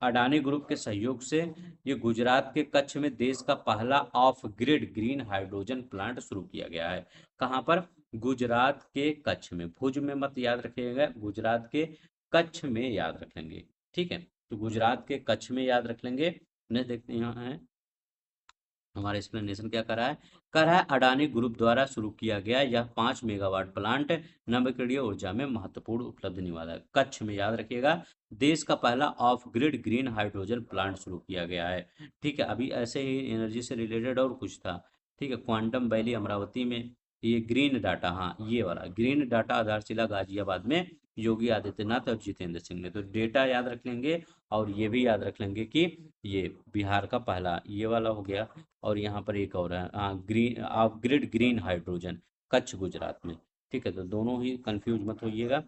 अडानी ग्रुप के सहयोग से ये गुजरात के कच्छ में देश का पहला of grid green hydrogen plant शुरू किया गया है। कहाँ पर? गुजरात के कच्छ में, भुज में मत याद रखिएगा, गुजरात के कच्छ में याद रख लेंगे, ठीक है। तो गुजरात के कच्छ में याद रख लेंगे। नेक्स्ट देखते हैं, यहाँ है हमारा एक्सप्लेनेशन क्या कर रहा है अडानी ग्रुप द्वारा शुरू किया गया यह 5 मेगावाट प्लांट नवीकरणीय ऊर्जा में महत्वपूर्ण उपलब्धि वाला है। कच्छ में याद रखिएगा, देश का पहला of grid green hydrogen plant शुरू किया गया है। ठीक है, अभी ऐसे ही एनर्जी से रिलेटेड और कुछ था। ठीक है, क्वांटम वैली अमरावती में, ये ग्रीन डाटा, हाँ ये वाला ग्रीन डाटा आधारशिला गाजियाबाद में योगी आदित्यनाथ और जितेंद्र सिंह ने। तो डेटा याद रख लेंगे, और ये भी याद रख लेंगे कि ये बिहार का पहला ये वाला हो गया। और यहाँ पर एक और है, हाँ green of grid green hydrogen, Kutch Gujarat में। ठीक है, तो दोनों ही कंफ्यूज मत होइएगा।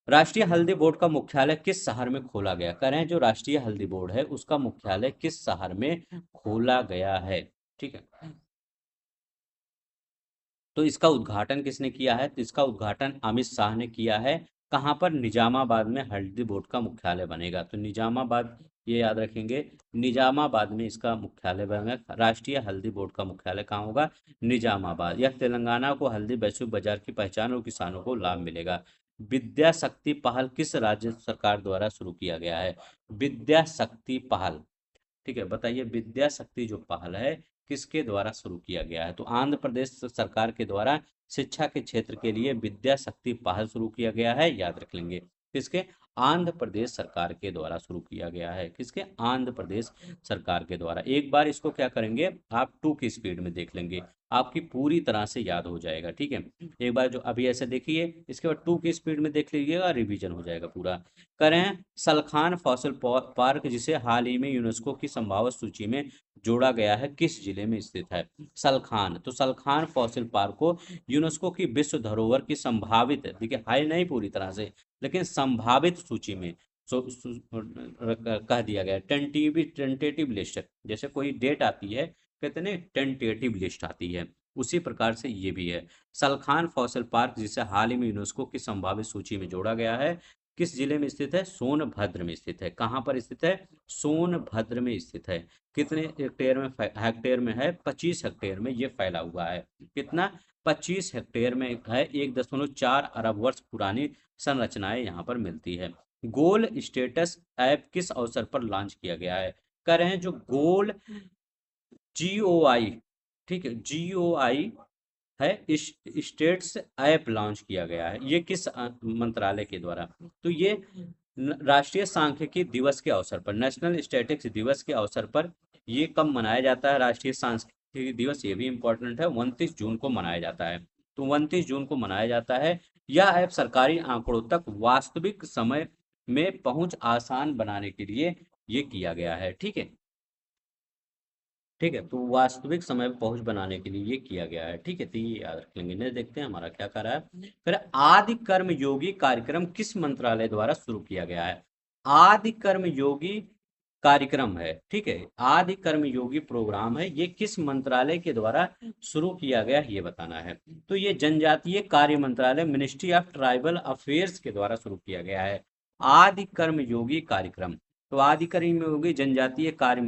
राष्ट्रीय हल्दी बोर्ड का मुख्यालय किस शहर में खोला गया? कह रहे हैं जो राष्ट्रीय हल्दी बोर्ड है उसका मुख्यालय किस शहर में खोला गया है? ठीक है, तो इसका उद्घाटन किसने किया है? तो इसका उद्घाटन अमित शाह ने किया है। कहाँ पर? निजामाबाद में हल्दी बोर्ड का मुख्यालय बनेगा। तो निजामाबाद, ये याद रखेंगे, निजामाबाद में इसका मुख्यालय बनेगा। राष्ट्रीय हल्दी बोर्ड का मुख्यालय कहाँ होगा? निजामाबाद। यह तेलंगाना को हल्दी वैश्विक बाजार की पहचान और किसानों को लाभ मिलेगा। विद्या शक्ति पहल किस राज्य सरकार द्वारा शुरू किया गया है? विद्या शक्ति पहल, ठीक है, बताइए विद्या शक्ति जो पहल है किसके द्वारा शुरू किया गया है? तो आंध्र प्रदेश सरकार के द्वारा शिक्षा के क्षेत्र के लिए विद्या शक्ति पहल शुरू किया गया है, याद रख लेंगे। किसके? आंध्र प्रदेश सरकार के द्वारा शुरू किया गया है। किसके? आंध्र प्रदेश सरकार के द्वारा। एक बार इसको क्या करेंगे, आप 2 की स्पीड में देख लेंगे, आपकी पूरी तरह से याद हो जाएगा, ठीक है। एक बार जो अभी ऐसे देखिए, इसके बाद 2 की स्पीड में देख लीजिएगा, रिवीजन हो जाएगा पूरा। करें सलखान फॉसिल पार्क, जिसे हाल ही में यूनेस्को की संभावित सूची में जोड़ा गया है, किस जिले में स्थित है? सलखान, तो सलखान फॉसिल पार्क को यूनेस्को की विश्व धरोहर की संभावित, देखिए हाई नहीं पूरी तरह से, लेकिन संभावित सूची में कह दिया गया। टेंटेटिव लिस्ट, जैसे कोई डेट आती है कहते हैं टेंटेटिव लिस्ट आती है, उसी प्रकार से ये भी है। सलखान फॉसिल पार्क जिसे हाल ही में यूनेस्को की संभावित सूची में जोड़ा गया है, किस जिले में स्थित है? सोनभद्र में स्थित है। कहाँ पर स्थित है? सोनभद्र में स्थित है। कितने हेक्टेयर में हेक्टेयर में है? 25 हेक्टेयर में ये फैला हुआ है। कितना? 25 हेक्टेयर में है। 1.4 अरब वर्ष पुरानी संरचनाएं यहाँ पर मिलती है। गोल स्टेटस ऐप किस अवसर पर लॉन्च किया गया है? कह रहे हैं जो गोल GOI, ठीक है, GOI है, स्टेट्स ऐप लॉन्च किया गया है। ये किस मंत्रालय के द्वारा? तो ये राष्ट्रीय सांख्यिकी दिवस के अवसर पर, नेशनल स्टैटिस्टिक्स दिवस के अवसर पर ये कब मनाया जाता है? राष्ट्रीय सांख्यिकी दिवस, ये भी इम्पोर्टेंट है, 29 जून को मनाया जाता है। तो 29 जून को मनाया जाता है। यह ऐप सरकारी आंकड़ों तक वास्तविक समय में पहुंच आसान बनाने के लिए ये किया गया है। ठीक है, ठीक है, तो वास्तविक समय पे पहुंच बनाने के लिए ये किया गया है। ठीक है, तो ये याद रख लेंगे। नेक्स्ट देखते हैं हमारा क्या कर रहा है। फिर आदि कर्म योगी कार्यक्रम किस मंत्रालय द्वारा शुरू किया गया है? आदि कर्म योगी कार्यक्रम है, ठीक है, आदि कर्म योगी प्रोग्राम है, ये किस मंत्रालय के द्वारा शुरू किया गया ये बताना है। तो ये जनजातीय कार्य मंत्रालय, मिनिस्ट्री ऑफ ट्राइबल अफेयर्स के द्वारा शुरू किया गया है आदि कर्म योगी कार्यक्रम। तो आदि कर्म योगी जनजातीय कार्य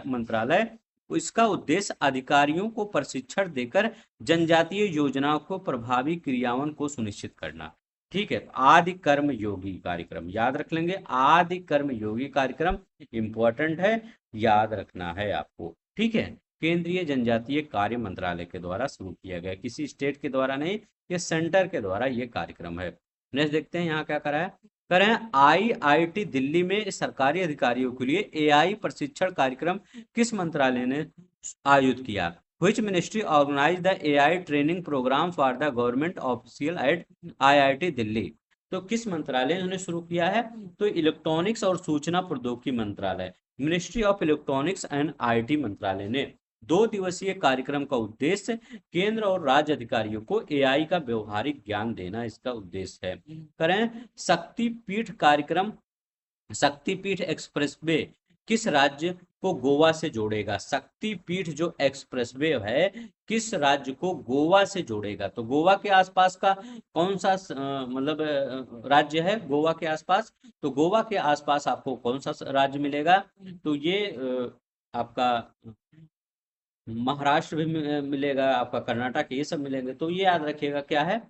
मंत्रालय, इसका उद्देश्य अधिकारियों को प्रशिक्षण देकर जनजातीय योजनाओं को प्रभावी क्रियान्वयन को सुनिश्चित करना। ठीक है, आदि कर्म योगी कार्यक्रम याद रख लेंगे। आदि कर्म योगी कार्यक्रम इंपॉर्टेंट है, याद रखना है आपको। ठीक है, केंद्रीय जनजातीय कार्य मंत्रालय के द्वारा शुरू किया गया, किसी स्टेट के द्वारा नहीं, ये सेंटर के द्वारा ये कार्यक्रम है। नेक्स्ट देखते हैं यहाँ क्या करा है। कह रहे हैं IIT दिल्ली में सरकारी अधिकारियों के लिए AI प्रशिक्षण कार्यक्रम किस मंत्रालय ने आयोजित किया? Which ministry organized the AI training program for the government official at IIT Delhi? तो किस मंत्रालय ने शुरू किया है? तो इलेक्ट्रॉनिक्स और सूचना प्रौद्योगिकी मंत्रालय, ministry of electronics and IT मंत्रालय ने 2 दिवसीय कार्यक्रम का उद्देश्य केंद्र और राज्य अधिकारियों को AI का व्यवहारिक ज्ञान देना इसका उद्देश्य है। करें शक्तिपीठ कार्यक्रम, शक्तिपीठ एक्सप्रेसवे किस राज्य को गोवा से जोड़ेगा? शक्तिपीठ जो एक्सप्रेसवे है किस राज्य को गोवा से जोड़ेगा? तो गोवा के आसपास का कौन सा मतलब राज्य है गोवा के आसपास? तो गोवा के आसपास आपको कौन सा राज्य मिलेगा? तो ये आपका महाराष्ट्र भी मिलेगा, आपका कर्नाटक, ये सब मिलेंगे। तो ये याद रखिएगा क्या है?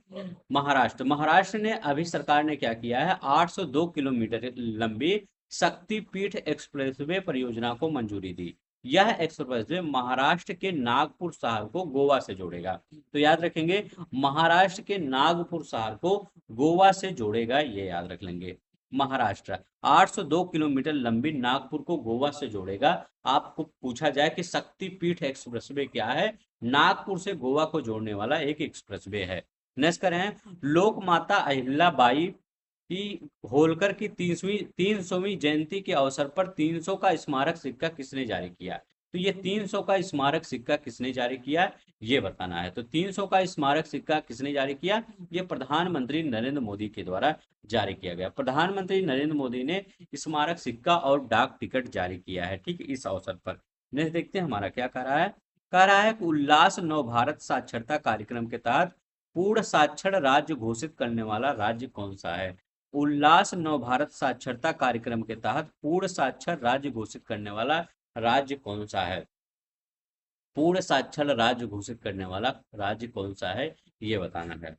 महाराष्ट्र। महाराष्ट्र ने अभी सरकार ने क्या किया है? 802 किलोमीटर लंबी शक्तिपीठ एक्सप्रेसवे परियोजना को मंजूरी दी। यह एक्सप्रेसवे महाराष्ट्र के नागपुर शहर को गोवा से जोड़ेगा। तो याद रखेंगे, महाराष्ट्र के नागपुर शहर को गोवा से जोड़ेगा, ये याद रख लेंगे। महाराष्ट्र 802 किलोमीटर लंबी नागपुर को गोवा से जोड़ेगा। आपको पूछा जाए कि शक्तिपीठ एक्सप्रेसवे क्या है? नागपुर से गोवा को जोड़ने वाला एक एक्सप्रेसवे है। नेक्स्ट करें, लोक माता अहिल्याबाई की होलकर की 300वीं जयंती के अवसर पर 300 का स्मारक सिक्का किसने जारी किया? तो ये 300 का स्मारक सिक्का किसने जारी किया ये बताना है। तो 300 का स्मारक सिक्का किसने जारी किया? ये प्रधानमंत्री नरेंद्र मोदी के द्वारा जारी किया गया। प्रधानमंत्री नरेंद्र मोदी ने स्मारक सिक्का और डाक टिकट जारी किया है, ठीक है, इस अवसर पर। नेक्स्ट देखते हैं हमारा क्या कह रहा है। कह रहा है कि उल्लास नव भारत साक्षरता कार्यक्रम के तहत पूर्ण साक्षर राज्य घोषित करने वाला राज्य कौन सा है? उल्लास नव भारत साक्षरता कार्यक्रम के तहत पूर्ण साक्षर राज्य घोषित करने वाला राज्य कौन सा है? पूर्ण साक्षर राज्य घोषित करने वाला राज्य कौन सा है ये बताना है।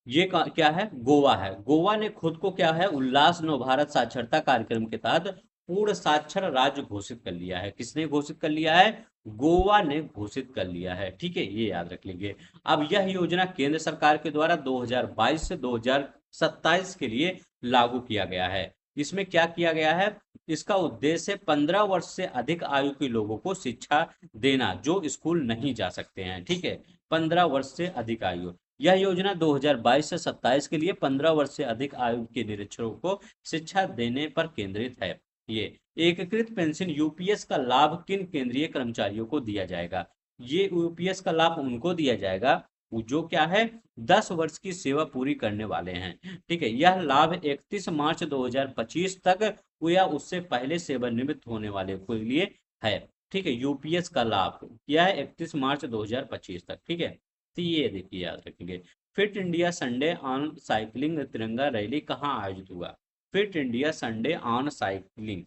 ये क्या है? गोवा है। गोवा ने खुद को क्या है? उल्लास नव भारत साक्षरता कार्यक्रम के तहत पूर्ण साक्षर राज्य घोषित कर लिया है। किसने घोषित कर लिया है? गोवा ने घोषित कर लिया है, ठीक है, ये याद रख लीजिए। अब यह योजना केंद्र सरकार के द्वारा 2022 से 2027 के लिए लागू किया गया है। इसमें क्या किया गया है? इसका उद्देश्य 15 वर्ष से अधिक आयु के लोगों को शिक्षा देना जो स्कूल नहीं जा सकते हैं, ठीक है, 15 वर्ष से अधिक आयु। यह योजना 2022 से 27 के लिए 15 वर्ष से अधिक आयु के निरक्षरों को शिक्षा देने पर केंद्रित है। ये एकीकृत पेंशन यूपीएस का लाभ किन केंद्रीय कर्मचारियों को दिया जाएगा? ये यूपीएस का लाभ उनको दिया जाएगा जो क्या है 10 वर्ष की सेवा पूरी करने वाले हैं, ठीक है। यह लाभ 31 मार्च 2025 तक या उससे पहले सेवानिवृत्त होने वाले के लिए है, ठीक है। यूपीएस का लाभ क्या है? 31 मार्च 2025 तक, ठीक है। तो ये देखिए याद रखेंगे। Fit India Sunday on cycling तिरंगा रैली कहाँ आयोजित हुआ? Fit India Sunday on cycling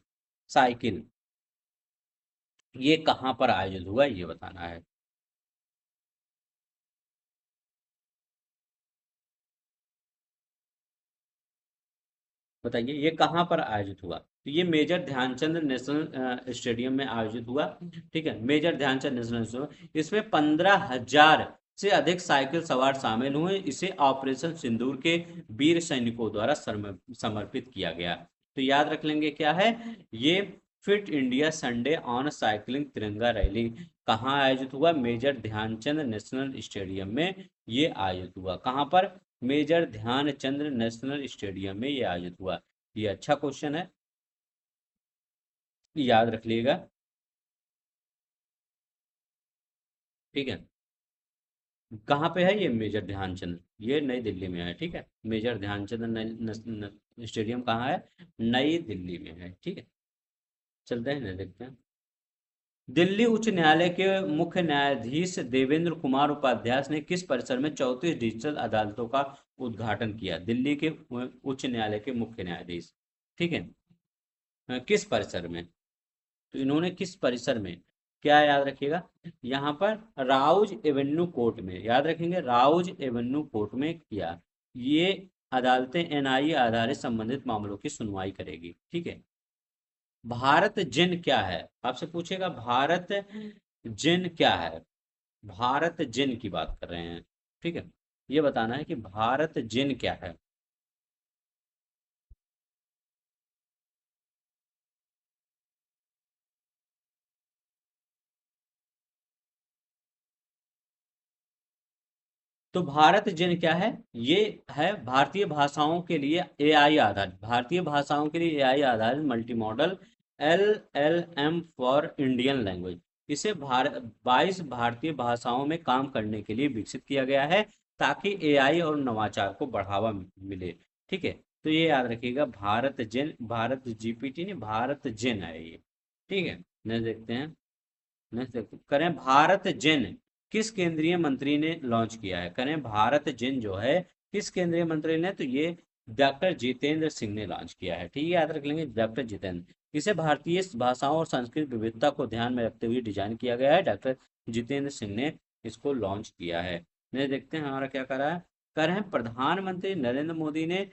cycle ये कहाँ पर आयोजित हुआ ये बताना है। बताइए ये कहाँ पर आयोजित हुआ? तो ये मेजर ध्यानचंद नेशनल स्टेडियम में आयोजित हुआ। ठीक है, मेजर ध्यानचंद नेशनल स्टेडियम। इसमें 15,000 से अधिक साइकिल सवार शामिल हुए। इसे ऑपरेशन सिंदूर के वीर सैनिकों द्वारा समर्पित किया गया। तो याद रख लेंगे क्या है ये। Fit India Sunday on cycling तिरंगा रैली कहाँ आयोजित हुआ? मेजर ध्यानचंद नेशनल स्टेडियम में ये आयोजित हुआ। कहाँ पर? मेजर ध्यानचंद नेशनल स्टेडियम में ये आयोजित हुआ। ये अच्छा क्वेश्चन है, याद रख लीजिएगा। ठीक है, कहाँ पे है ये मेजर ध्यानचंद? ये नई दिल्ली में है। ठीक है, मेजर ध्यानचंद स्टेडियम कहाँ है? नई दिल्ली में है। ठीक है, चलते हैं ना, देखते हैं। दिल्ली उच्च न्यायालय के मुख्य न्यायाधीश देवेंद्र कुमार उपाध्याय ने किस परिसर में 34 डिजिटल अदालतों का उद्घाटन किया? दिल्ली के उच्च न्यायालय के मुख्य न्यायाधीश। ठीक है, किस परिसर में? तो इन्होंने किस परिसर में, क्या याद रखिएगा, यहाँ पर राउज एवेन्यू कोर्ट में, याद रखेंगे राउज एवेन्यू कोर्ट में किया। ये अदालतें एनआईए आधारित संबंधित मामलों की सुनवाई करेगी। ठीक है, भारत जिन क्या है? आपसे पूछेगा भारत जिन क्या है। भारत जिन की बात कर रहे हैं। ठीक है, ये बताना है कि भारत जिन क्या है। तो भारत जिन क्या है? ये है भारतीय भाषाओं के लिए एआई आधारित, भारतीय भाषाओं के लिए एआई आधारित multi model L L M for Indian language. इसे 22 भारतीय भाषाओं में काम करने के लिए विकसित किया गया है ताकि एआई और नवाचार को बढ़ावा मिले। ठीक है, तो ये याद रखिएगा भारत जिन, भारत जीपीटी नहीं, भारत जिन है ये। ठीक है, नेक्स्ट देखते हैं। नेक्स्ट देखते करें भारत जिन किस केंद्रीय मंत्री ने लॉन्च किया है? करें भारत जिन जो है किस केंद्रीय मंत्री ने? तो ये डॉक्टर जितेंद्र सिंह ने लॉन्च किया है। ठीक है, याद रख लेंगे डॉक्टर जितेंद्र। इसे भारतीय भाषाओं और सांस्कृतिक विविधता को ध्यान में रखते हुए डिजाइन किया गया है। डॉक्टर जितेंद्र सिंह ने इसको लॉन्च किया है। नहीं देखते हैं हमारा क्या कर रहा है। कर रहे हैं प्रधानमंत्री नरेंद्र मोदी ने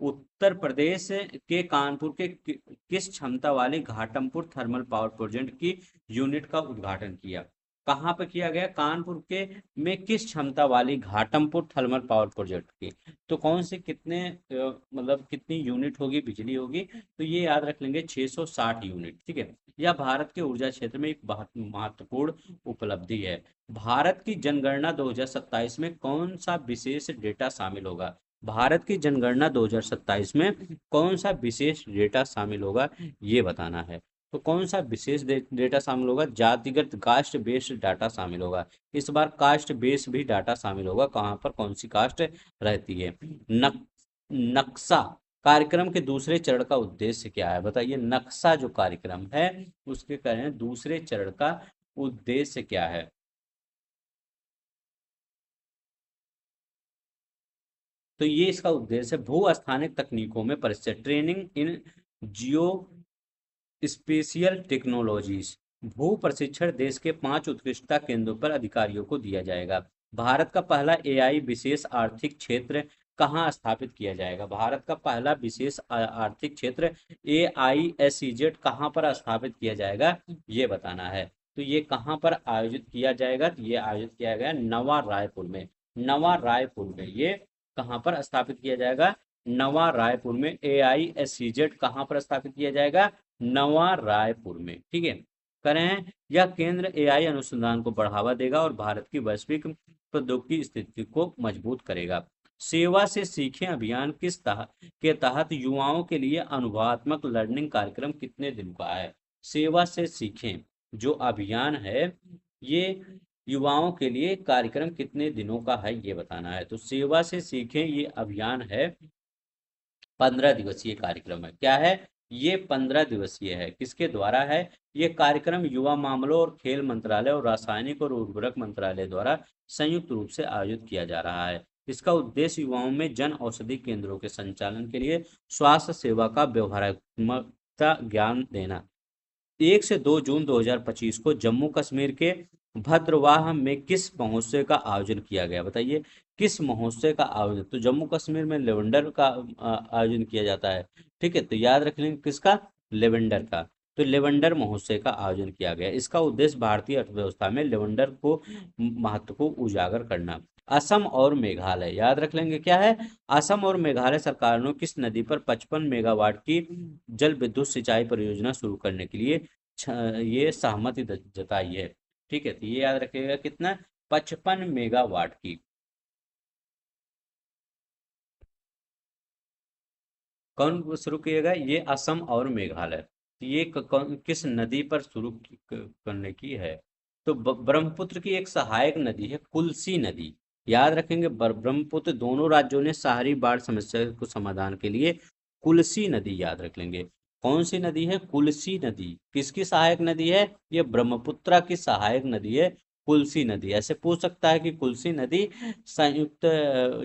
उत्तर प्रदेश के कानपुर के किस क्षमता वाले घाटमपुर थर्मल पावर प्रोजेक्ट की यूनिट का उद्घाटन किया? कहाँ पे किया गया? कानपुर के में किस क्षमता वाली घाटमपुर थर्मल पावर प्रोजेक्ट की? तो कौन से कितने मतलब कितनी यूनिट होगी, बिजली होगी? तो ये याद रख लेंगे 660 यूनिट। ठीक है, यह भारत के ऊर्जा क्षेत्र में एक बहुत महत्वपूर्ण उपलब्धि है। भारत की जनगणना 2027 में कौन सा विशेष डेटा शामिल होगा? भारत की जनगणना 2027 में कौन सा विशेष डेटा शामिल होगा ये बताना है। तो कौन सा विशेष डेटा शामिल होगा? जातिगत कास्ट बेस्ड डाटा शामिल होगा। इस बार कास्ट बेस भी डाटा शामिल होगा, कहाँ पर कौन सी कास्ट रहती है। नक, नक्शा कार्यक्रम के दूसरे चरण का उद्देश्य क्या है? बताइए, नक्शा जो कार्यक्रम है उसके करें दूसरे चरण का उद्देश्य क्या है? तो ये इसका उद्देश्य है भू स्थानिक तकनीकों में परिचय, training in geospatial technologies. भू प्रशिक्षण देश के 5 उत्कृष्टता केंद्रों पर अधिकारियों को दिया जाएगा। भारत का पहला एआई विशेष आर्थिक क्षेत्र कहाँ स्थापित किया जाएगा? भारत का पहला विशेष आर्थिक क्षेत्र AISEZ कहाँ पर स्थापित किया जाएगा ये बताना है। तो ये कहाँ पर आयोजित किया जाएगा? तो ये आयोजित किया गया नवा रायपुर में। नवा रायपुर में ये कहाँ पर स्थापित किया जाएगा? नवा रायपुर में। AISEZ कहाँ पर स्थापित किया जाएगा? नवा रायपुर में। ठीक है, करें यह केंद्र एआई अनुसंधान को बढ़ावा देगा और भारत की वैश्विक प्रौद्योगिकी स्थिति को मजबूत करेगा। सेवा से सीखें अभियान के तहत युवाओं के लिए अनुभवात्मक लर्निंग कार्यक्रम कितने दिन का है? सेवा से सीखें जो अभियान है ये युवाओं के लिए कार्यक्रम कितने दिनों का है ये बताना है। तो सेवा से सीखें ये अभियान है 15 दिवसीय कार्यक्रम है। क्या है ये? 15 दिवसीय है। किसके द्वारा है ये कार्यक्रम? युवा मामलों और खेल मंत्रालय और रासायनिक और उर्वरक मंत्रालय द्वारा संयुक्त रूप से आयोजित किया जा रहा है। इसका उद्देश्य युवाओं में जन औषधि केंद्रों के संचालन के लिए स्वास्थ्य सेवा का व्यवहार्यता ज्ञान देना। 1 से 2 जून 2025 को जम्मू कश्मीर के भद्रवाह में किस महोत्सव का आयोजन किया गया, बताइए किस महोत्सव का आयोजन। तो जम्मू कश्मीर में लेवेंडर का आयोजन किया जाता है। ठीक है, तो याद रख लेंगे किसका, लेवेंडर का। तो लेवेंडर महोत्सव का आयोजन किया गया। इसका उद्देश्य भारतीय अर्थव्यवस्था में लेवेंडर को महत्व को उजागर करना। असम और मेघालय, याद रख लेंगे क्या है, असम और मेघालय सरकार ने किस नदी पर 55 मेगावाट की जल विद्युत सिंचाई परियोजना शुरू करने के लिए ये सहमति जताई है। ठीक है, तो ये याद रखिएगा कितना, 55 मेगावाट की। कौन शुरू किएगा, ये असम और मेघालय। तो ये किस नदी पर शुरू करने की है। तो ब्रह्मपुत्र की एक सहायक नदी है कुल्सी नदी। याद रखेंगे, ब्रह्मपुत्र दोनों राज्यों ने शहरी बाढ़ समस्या को समाधान के लिए कुल्सी नदी याद रख लेंगे। कौन सी नदी है, कुल्सी नदी। किसकी सहायक नदी है, ये ब्रह्मपुत्र की सहायक नदी है कुल्सी नदी। ऐसे पूछ सकता है कि कुल्सी नदी संयुक्त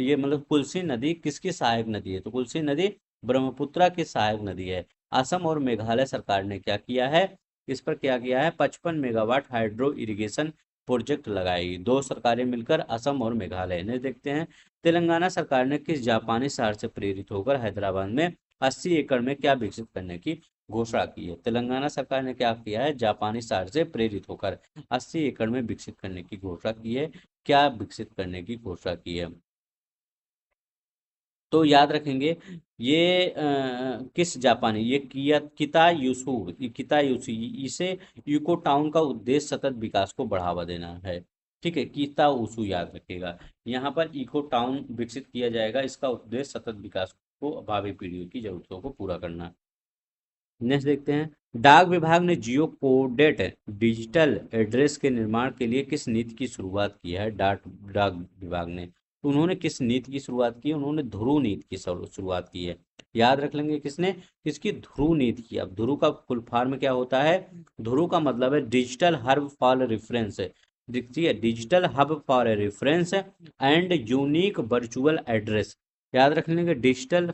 ये मतलब कुल्सी नदी किसकी सहायक नदी है, तो कुल्सी नदी ब्रह्मपुत्र की सहायक नदी है। असम और मेघालय सरकार ने क्या किया है, इस पर क्या किया है, 55 मेगावाट हाइड्रो इरिगेशन प्रोजेक्ट लगाई। दो सरकारें मिलकर, असम और मेघालय ने। देखते हैं, तेलंगाना सरकार ने किस जापानी शहर से प्रेरित होकर हैदराबाद में 80 एकड़ में क्या विकसित करने की घोषणा की है। तेलंगाना सरकार ने क्या किया है, जापानी शहर से प्रेरित होकर 80 एकड़ में विकसित करने की घोषणा की है। क्या विकसित करने की घोषणा की है, तो याद रखेंगे ये किस जापानी, ये किया किता यूसू, इसे यूको टाउन का उद्देश्य सतत विकास को बढ़ावा देना है। ठीक है, किता उसू याद रखिएगा। यहाँ पर इको टाउन विकसित किया जाएगा, इसका उद्देश्य सतत विकास को भावी पीढ़ियों की जरूरतों को पूरा करना। नेक्स्ट देखते हैं, डाक विभाग ने जियो कोडेट डिजिटल एड्रेस के निर्माण के लिए किस नीति की शुरुआत की है। डाक विभाग ने, तो उन्होंने किस नीति की शुरुआत की, उन्होंने ध्रुव नीति की शुरुआत की है। याद रख लेंगे किसने, किसकी, ध्रुव नीति की। अब ध्रुव का फुल फॉर्म क्या होता है, ध्रुव का मतलब है डिजिटल हब फॉर रेफरेंस। देखिए, digital hub for reference and unique virtual address. याद रख लेंगे, digital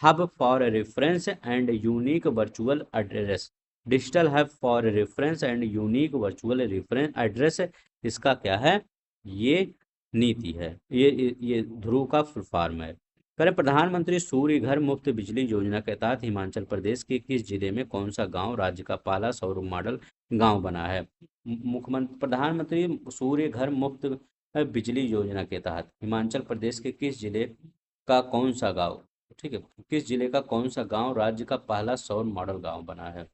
hub for reference and unique virtual address. Digital hub for reference and unique virtual reference address, इसका क्या है, ये नीति है। ये ध्रुव का फुल फॉर्म है। करें, प्रधानमंत्री सूर्य घर मुफ्त बिजली योजना के तहत हिमाचल प्रदेश के किस जिले में कौन सा गांव राज्य का पहला सौर मॉडल गांव बना है। मुख्यमंत्री प्रधानमंत्री सूर्य घर मुफ्त बिजली योजना के तहत हिमाचल प्रदेश के किस जिले का कौन सा गांव, ठीक है, किस जिले का कौन सा गांव राज्य का पहला सौर मॉडल गांव बना है।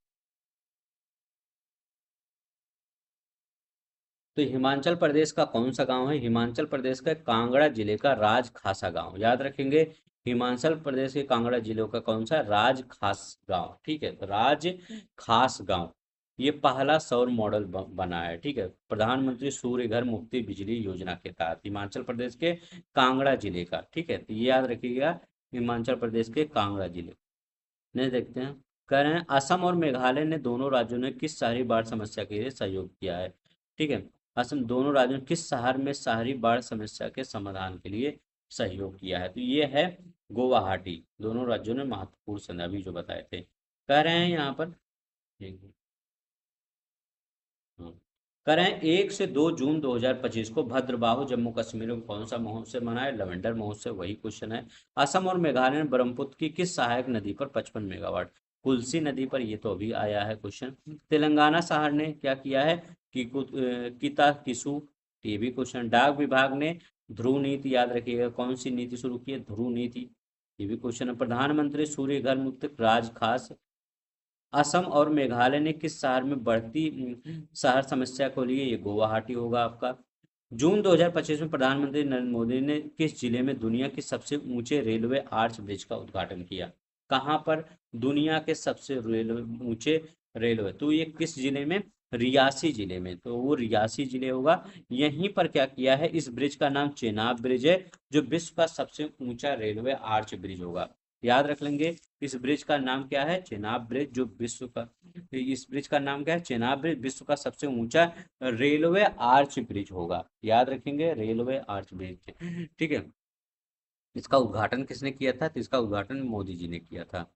तो हिमाचल प्रदेश का कौन सा गांव है, हिमाचल प्रदेश का कांगड़ा जिले का राज खासा गांव। याद रखेंगे, हिमाचल प्रदेश के कांगड़ा जिले का कौन सा, राज खास गांव। ठीक है, तो राज खास गांव ये पहला सौर मॉडल बना है। ठीक है, प्रधानमंत्री सूर्य घर मुफ्त बिजली योजना के तहत हिमाचल प्रदेश के कांगड़ा जिले का। ठीक है, तो ये याद रखिएगा, हिमाचल प्रदेश के कांगड़ा जिले। नहीं, देखते हैं, कह रहे हैं असम और मेघालय ने दोनों राज्यों ने किस शहरी बाढ़ समस्या के लिए सहयोग किया है। ठीक है, असम दोनों राज्यों ने किस शहर में शहरी बाढ़ समस्या के समाधान के लिए सहयोग किया है, तो ये है गुवाहाटी। दोनों राज्यों ने महत्वपूर्ण संदर्भ जो बताए थे। कह रहे हैं यहाँ पर, हाँ। करें, 1 से 2 जून 2025 को भद्रबाहु जम्मू कश्मीर में कौन सा महोत्सव मनाए, लवेंडर महोत्सव, वही क्वेश्चन है। असम और मेघालय ने ब्रह्मपुत्र की किस सहायक नदी पर 55 मेगावाट, कुल्सी नदी पर, ये तो अभी आया है क्वेश्चन। तेलंगाना शहर ने क्या किया है, किता किसु, ये भी क्वेश्चन। डाक विभाग ने ध्रुव नीति, याद रखिएगा कौन सी नीति शुरू की है, ध्रुव नीति, ये भी क्वेश्चन है। प्रधानमंत्री सूर्य घर मुक्त राज खास, असम और मेघालय ने किस शहर में बढ़ती शहर समस्या को लिए, ये गुवाहाटी होगा आपका। जून 2025 में प्रधानमंत्री नरेंद्र मोदी ने किस जिले में दुनिया के सबसे ऊंचे रेलवे आर्च ब्रिज का उद्घाटन किया। कहाँ पर, दुनिया के सबसे ऊंचे रेलवे, तो ये किस जिले में, रियासी जिले में, तो वो रियासी जिले होगा। यहीं पर क्या किया है, इस ब्रिज का नाम चेनाब ब्रिज है, जो विश्व का सबसे ऊंचा रेलवे आर्च ब्रिज होगा। याद रख लेंगे, इस ब्रिज का नाम क्या है, चेनाब ब्रिज, जो विश्व का, इस ब्रिज का नाम क्या है, चेनाब ब्रिज, विश्व का सबसे ऊंचा रेलवे आर्च ब्रिज होगा। याद रखेंगे, रेलवे आर्च ब्रिज। ठीक है, इसका उद्घाटन किसने किया था? तो इसका उद्घाटन मोदी जी ने किया था।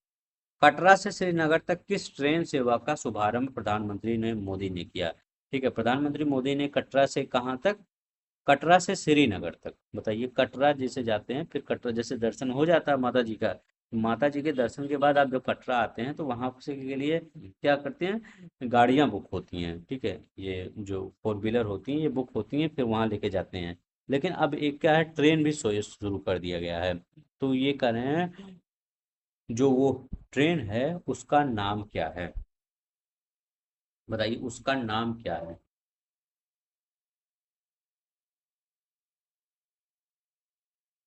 कटरा से श्रीनगर तक किस ट्रेन सेवा का शुभारंभ प्रधानमंत्री ने मोदी ने किया? ठीक है, प्रधानमंत्री मोदी ने कटरा से कहाँ तक? कटरा से श्रीनगर तक। बताइए, कटरा जैसे जाते हैं, फिर कटरा जैसे दर्शन हो जाता है माता जी का, माता जी के दर्शन के बाद आप जब कटरा आते हैं तो वहां से के लिए क्या करते हैं, गाड़ियां बुक होती हैं। ठीक है, ये जो फोर व्हीलर होती हैं ये बुक होती हैं, फिर वहां लेके जाते हैं। लेकिन अब एक क्या है, ट्रेन भी शुरू कर दिया गया है। तो ये कह रहे हैं, जो वो ट्रेन है उसका नाम क्या है? बताइए, उसका नाम क्या है?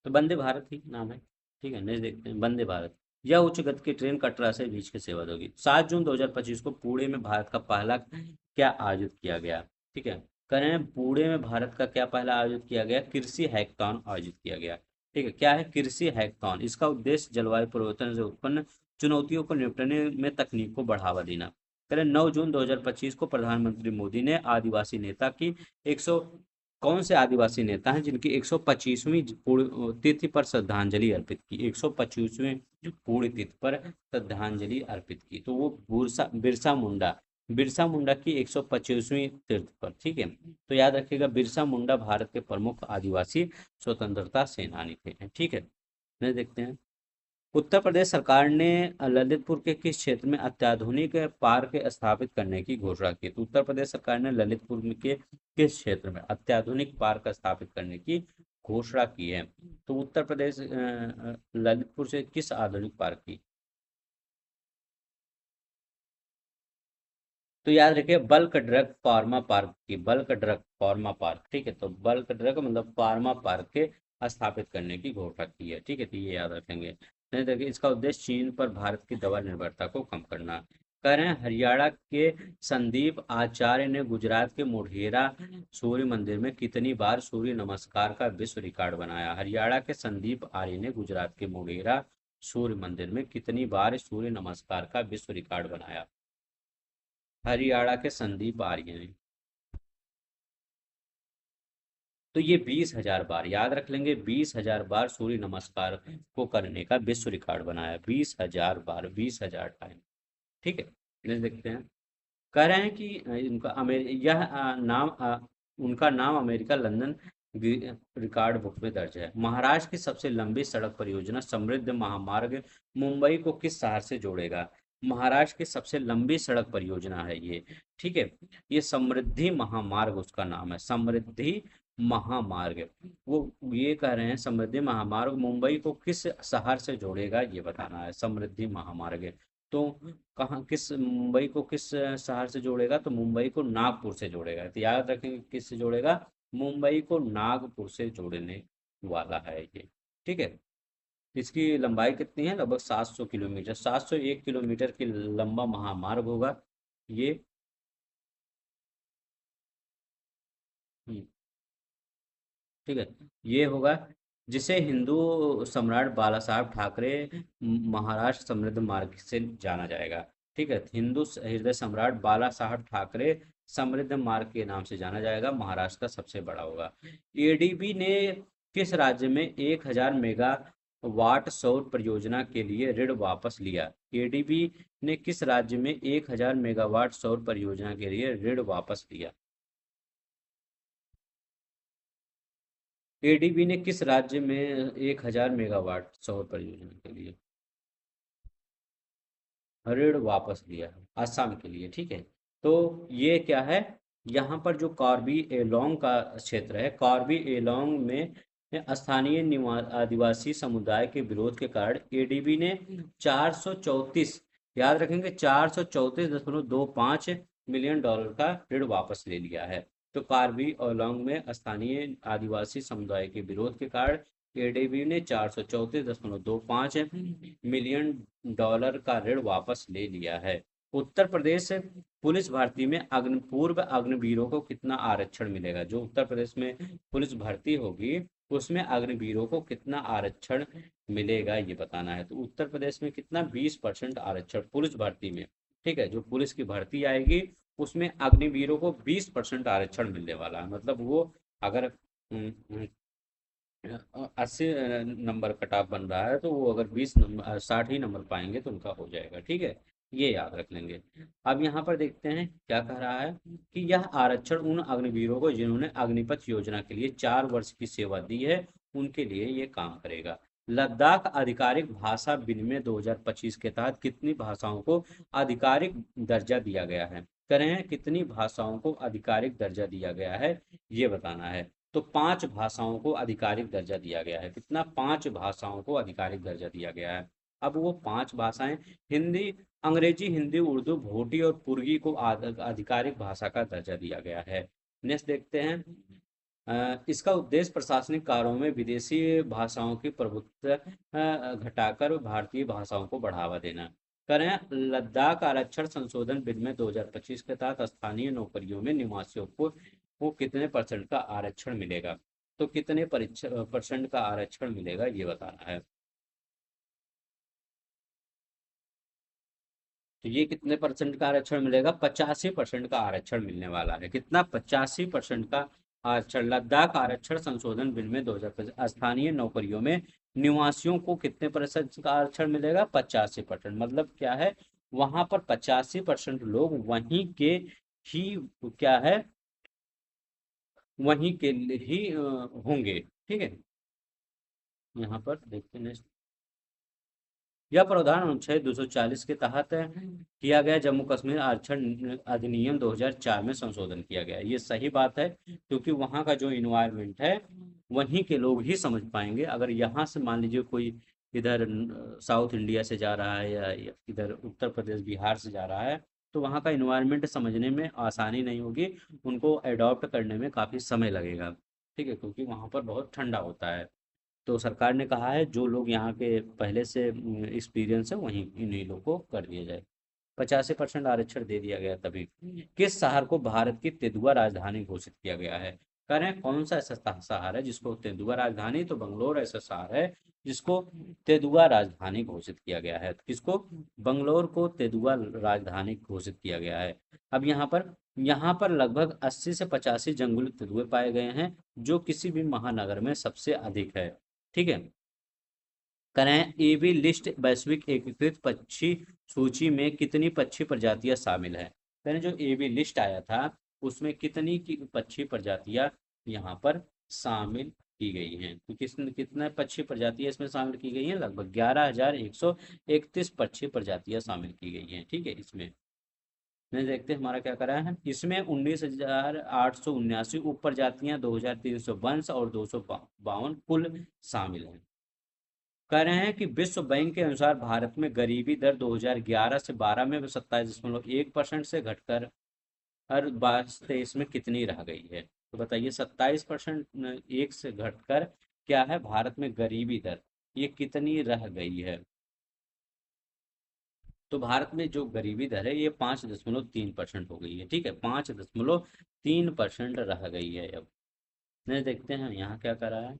तो वंदे भारत ही नाम है। ठीक है, नेक्स्ट देखते हैं, वंदे भारत। यह उच्च गति की ट्रेन कटरा से बीच की सेवा देगी। 7 जून 2025 को पुणे में भारत का पहला क्या आयोजित किया गया? ठीक है, करें, पुणे में भारत का क्या पहला आयोजित किया गया? कृषि हैकाथॉन आयोजित किया गया। ठीक है, क्या है कृषि हैकाथॉन? इसका उद्देश्य जलवायु परिवर्तन से उत्पन्न चुनौतियों को निपटने में तकनीक को बढ़ावा देना। करें, 9 जून 2025 को प्रधानमंत्री मोदी ने आदिवासी नेता की 100 कौन से आदिवासी नेता हैं जिनकी 125वीं तिथि पर श्रद्धांजलि अर्पित की? 125वीं पूर्ण तिथि पर श्रद्धांजलि अर्पित की, तो वो बिरसा मुंडा, बिरसा मुंडा की 125वीं तीर्थ पर। ठीक है, तो याद रखिएगा, बिरसा मुंडा भारत के प्रमुख आदिवासी स्वतंत्रता सेनानी थे। ठीक है, मैं देखते हैं, उत्तर प्रदेश सरकार ने ललितपुर के किस क्षेत्र में अत्याधुनिक पार्क स्थापित करने की घोषणा की? तो उत्तर प्रदेश सरकार ने ललितपुर के किस क्षेत्र में अत्याधुनिक पार्क स्थापित करने की घोषणा की है? तो उत्तर प्रदेश ललितपुर से किस आधुनिक पार्क की? तो याद रखिए, बल्क ड्रग फार्मा पार्क की, बल्क ड्रग फार्मा पार्क। ठीक है, तो बल्क ड्रग मतलब फार्मा पार्क के स्थापित करने की घोषणा की है। ठीक है, तो ये याद रखेंगे। नहीं, देखिए, इसका उद्देश्य चीन पर भारत की दवा निर्भरता को कम करना। कह रहे हैं, हरियाणा के संदीप आचार्य ने गुजरात के मोढेरा सूर्य मंदिर में कितनी बार सूर्य नमस्कार का विश्व रिकॉर्ड बनाया? हरियाणा के संदीप आर्य ने गुजरात के मोढेरा सूर्य मंदिर में कितनी बार सूर्य नमस्कार का विश्व रिकॉर्ड बनाया? हरियाणा के संदीप आर्य ने। तो ये 20,000 बार, याद रख लेंगे, 20,000 बार सूर्य नमस्कार को करने का विश्व रिकॉर्ड बनाया, 20,000 बार, 20,000 टाइम। ठीक है, नेक्स्ट देखते हैं। कह रहे हैं कि इनका नाम उनका नाम अमेरिका लंदन रिकॉर्ड बुक में दर्ज है। महाराष्ट्र की सबसे लंबी सड़क परियोजना समृद्ध महामार्ग मुंबई को किस शहर से जोड़ेगा? महाराष्ट्र की सबसे लंबी सड़क परियोजना है ये। ठीक है, ये समृद्धि महामार्ग उसका नाम है, समृद्धि महामार्ग। वो ये कह रहे हैं, समृद्धि महामार्ग मुंबई को किस शहर से जोड़ेगा ये बताना है, समृद्धि महामार्ग। तो कहाँ, किस मुंबई को किस शहर से जोड़ेगा? तो मुंबई को नागपुर से जोड़ेगा। तो याद रखेंगे, किस से जोड़ेगा? मुंबई को नागपुर से जोड़ने वाला है ये। ठीक है, इसकी लंबाई कितनी है? लगभग 700 किलोमीटर, 701 किलोमीटर की लंबा महामार्ग होगा ये। हम्म, ठीक है, ये होगा, जिसे हिंदू सम्राट बाला साहब ठाकरे महाराष्ट्र समृद्ध मार्ग से जाना जाएगा। ठीक है, हिंदू हृदय सम्राट बाला साहब ठाकरे समृद्ध मार्ग के नाम से जाना जाएगा, महाराष्ट्र का सबसे बड़ा होगा। एडीबी ने किस राज्य में 1,000 मेगावाट सौर परियोजना के लिए ऋण वापस लिया? एडीबी ने किस राज्य में 1,000 मेगावाट सौर परियोजना के लिए ऋण वापस लिया? एडीबी ने किस राज्य में 1,000 मेगावाट सौर परियोजना के लिए ऋण वापस लिया है? असम के लिए। ठीक है, तो ये क्या है, यहाँ पर जो कार्बी एलोंग का क्षेत्र है, कार्बी एलोंग में स्थानीय आदिवासी समुदाय के विरोध के कारण एडीबी ने 434, याद रखेंगे, 434.25 मिलियन डॉलर का ऋण वापस ले लिया है। तो कार्बी एलोंग में स्थानीय आदिवासी समुदाय के विरोध के कारण एडीबी ने 434.25 मिलियन डॉलर का ऋण वापस ले लिया है। उत्तर प्रदेश पुलिस भर्ती में पूर्व अग्निवीरों को कितना आरक्षण मिलेगा? जो उत्तर प्रदेश में पुलिस भर्ती होगी उसमें अग्निवीरों को कितना आरक्षण मिलेगा ये बताना है। तो उत्तर प्रदेश में कितना? 20% आरक्षण पुलिस भर्ती में। ठीक है, जो पुलिस की भर्ती आएगी उसमें अग्निवीरों को 20% आरक्षण मिलने वाला है। मतलब वो अगर 80 नंबर कट ऑफ बन रहा है, तो वो अगर 20 नंबर 60 ही नंबर पाएंगे तो उनका हो जाएगा। ठीक है, ये याद रख लेंगे। अब यहाँ पर देखते हैं क्या कह रहा है कि यह आरक्षण उन अग्निवीरों को जिन्होंने अग्निपथ योजना के लिए 4 वर्ष की सेवा दी है, उनके लिए ये काम करेगा। लद्दाख आधिकारिक भाषा विनिमय 2025 के तहत कितनी भाषाओं को आधिकारिक दर्जा दिया गया है? करें कितनी भाषाओं को आधिकारिक दर्जा दिया गया है, ये बताना है। तो 5 भाषाओं को आधिकारिक दर्जा दिया गया है। कितना? 5 भाषाओं को आधिकारिक दर्जा दिया गया है। अब वो 5 भाषाएं हिंदी, अंग्रेजी, हिंदी, उर्दू, भोटी और पुर्गी को आधिकारिक भाषा का दर्जा दिया गया है। नेक्स्ट देखते हैं। इसका उद्देश्य प्रशासनिक कार्यों में विदेशी भाषाओं की प्रभुत्व घटाकर भारतीय भाषाओं को बढ़ावा देना। करें लद्दाख आरक्षण संशोधन बिल में 2025 के तहत स्थानीय नौकरियों में निवासियों को कितने परसेंट का आरक्षण मिलेगा? तो कितने परसेंट का आरक्षण मिलेगा, ये बताना है। तो ये कितने परसेंट का आरक्षण मिलेगा? 85% का आरक्षण मिलने वाला है। कितना? 85% का आरक्षण। लद्दाख आरक्षण संशोधन बिल में 2025 स्थानीय नौकरियों में निवासियों को कितने प्रतिशत का आरक्षण मिलेगा? 85%। मतलब क्या है, वहां पर 85% लोग वहीं के ही क्या है, वहीं के ही होंगे। ठीक है, यहाँ पर देखते हैं। यह प्रावधान अनुच्छेद 240 के तहत किया गया जम्मू कश्मीर आरक्षण अधिनियम 2004 में संशोधन किया गया। ये सही बात है, क्योंकि वहाँ का जो इन्वायरमेंट है वहीं के लोग ही समझ पाएंगे। अगर यहाँ से मान लीजिए कोई इधर साउथ इंडिया से जा रहा है या इधर उत्तर प्रदेश बिहार से जा रहा है, तो वहाँ का इन्वायरमेंट समझने में आसानी नहीं होगी, उनको अडॉप्ट करने में काफ़ी समय लगेगा। ठीक है, क्योंकि वहाँ पर बहुत ठंडा होता है। तो सरकार ने कहा है जो लोग यहाँ के पहले से एक्सपीरियंस है वहीं इन्हीं लोग को कर दिया जाए। 85% आरक्षण दे दिया गया तभी। किस शहर को भारत की तेंदुआ राजधानी घोषित किया गया है? कह रहे हैं कौन सा ऐसा शहर है जिसको तेंदुआ राजधानी? तो बंगलोर ऐसा शहर है जिसको तेंदुआ राजधानी घोषित किया गया है। तो किसको? बंगलोर को तेंदुआ राजधानी घोषित किया गया है। अब यहाँ पर लगभग 80 से 85 जंगली तेंदुए पाए गए हैं, जो किसी भी महानगर में सबसे अधिक है। ठीक है, करें एबी लिस्ट वैश्विक एकीकृत पक्षी सूची में कितनी पक्षी प्रजातियां शामिल है? करें जो एबी लिस्ट आया था उसमें कितनी की पक्षी प्रजातियां यहाँ पर शामिल की गई हैं? तो कितने पक्षी प्रजातियां इसमें शामिल की गई हैं? लगभग 11,131 पक्षी प्रजातियां शामिल की गई हैं। ठीक है, इसमें नहीं देखते हमारा क्या करा है। इसमें 19,879 उप प्रजातियां, 2,300 वंश और 252 कुल शामिल हैं। कह रहे हैं कि विश्व बैंक के अनुसार भारत में गरीबी दर 2011 से 12 में 27.1% से घटकर हर 22-23 में कितनी रह गई है? तो बताइए, 27% एक से घटकर क्या है भारत में गरीबी दर, ये कितनी रह गई है? तो भारत में जो गरीबी दर है ये 5.3% हो गई है। ठीक है, 5.3% रह गई है अब। नहीं देखते हैं यहाँ क्या करा है।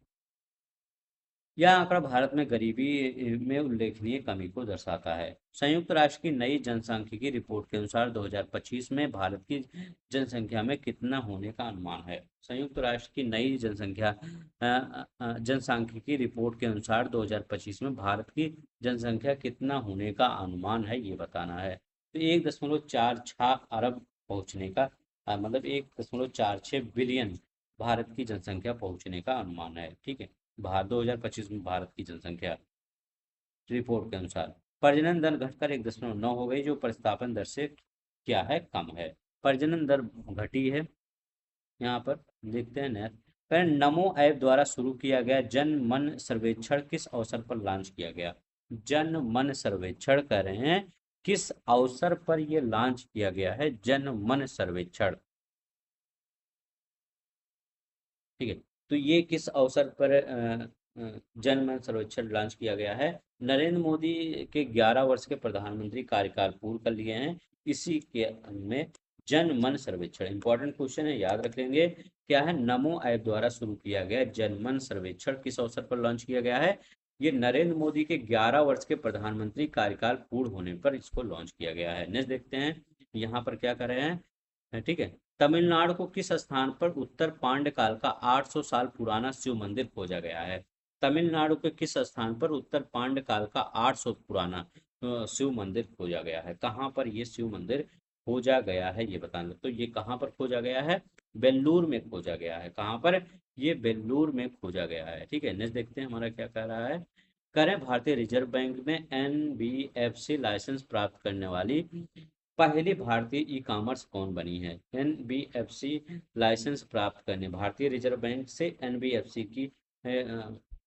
यह आंकड़ा भारत में गरीबी में उल्लेखनीय कमी को दर्शाता है। संयुक्त राष्ट्र की नई जनसांख्यिकी रिपोर्ट के अनुसार 2025 में भारत की जनसंख्या में कितना होने का अनुमान है? संयुक्त राष्ट्र की नई जनसांख्यिकी रिपोर्ट के अनुसार 2025 में भारत की जनसंख्या कितना होने का अनुमान है, ये बताना है। तो 1.46 अरब पहुंचने का मतलब 1.46 बिलियन भारत की जनसंख्या पहुंचने का अनुमान है। ठीक है, 2025 में भारत की जनसंख्या रिपोर्ट के अनुसार। प्रजनन दर घटकर 1.9 हो गई, जो प्रतिस्थापन दर से क्या है, कम है। प्रजनन दर घटी है। यहाँ पर देखते हैं नेक्स्ट। पर नमो ऐप द्वारा शुरू किया गया जन मन सर्वेक्षण किस अवसर पर लॉन्च किया गया? जन मन सर्वेक्षण कर रहे हैं, किस अवसर पर यह लॉन्च किया गया है जन मन सर्वेक्षण? ठीक है, तो ये किस अवसर पर जन मन सर्वेक्षण लॉन्च किया गया है? नरेंद्र मोदी के 11 वर्ष के प्रधानमंत्री कार्यकाल पूर्ण कर लिए हैं, इसी के में जन मन सर्वेक्षण इंपॉर्टेंट क्वेश्चन है, याद रख लेंगे। क्या है? नमो ऐप द्वारा शुरू किया गया जन मन सर्वेक्षण किस अवसर पर लॉन्च किया गया है? ये नरेंद्र मोदी के 11 वर्ष के प्रधानमंत्री कार्यकाल पूर्ण होने पर इसको लॉन्च किया गया है। नेक्स्ट देखते हैं यहाँ पर क्या कर रहे हैं। ठीक है, तमिलनाडु को किस स्थान पर उत्तर पांड्यकाल का 800 साल पुराना शिव मंदिर खोजा गया है? तमिलनाडु के किस स्थान पर उत्तर पांड्यकाल का 800 पुराना शिव मंदिर खोजा गया है? कहाँ पर ये शिव मंदिर खोजा गया है ये बताना। तो ये कहाँ पर खोजा गया है? बेल्लूर में खोजा गया है। कहाँ पर? ये बेल्लूर में खोजा गया है। ठीक है, नेक्स्ट देखते हैं हमारा क्या कह रहा है। करें भारतीय रिजर्व बैंक में एनबीएफसी लाइसेंस प्राप्त करने वाली पहली भारतीय ई कॉमर्स कौन बनी है? एनबीएफसी लाइसेंस प्राप्त करने भारतीय रिजर्व बैंक से एनबीएफसी की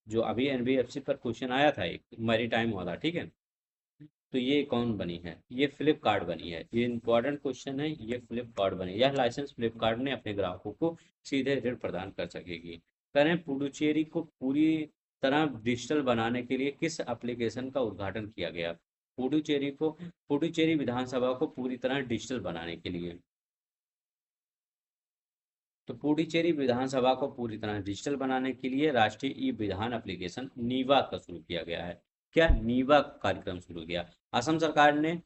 जो अभी एनबीएफसी पर क्वेश्चन आया था एक मैरीटाइम वाला, ठीक है, तो ये कौन बनी है? ये फ्लिपकार्ट बनी है। ये इंपॉर्टेंट क्वेश्चन है, ये फ्लिपकार्ट बनी। यह लाइसेंस फ्लिपकार्ट ने अपने ग्राहकों को सीधे ऋण प्रदान कर सकेगी। करें पुडुचेरी को पूरी तरह डिजिटल बनाने के लिए किस एप्लीकेशन का उद्घाटन किया गया? पुडुचेरी विधानसभा को पूरी तरह डिजिटल बनाने के लिए, तो पुडुचेरी विधानसभा को पूरी तरह डिजिटल बनाने के लिए राष्ट्रीय ई विधान एप्लीकेशन नीवा का शुरू किया गया है। क्या? नीवा कार्यक्रम शुरू किया। असम सरकार ने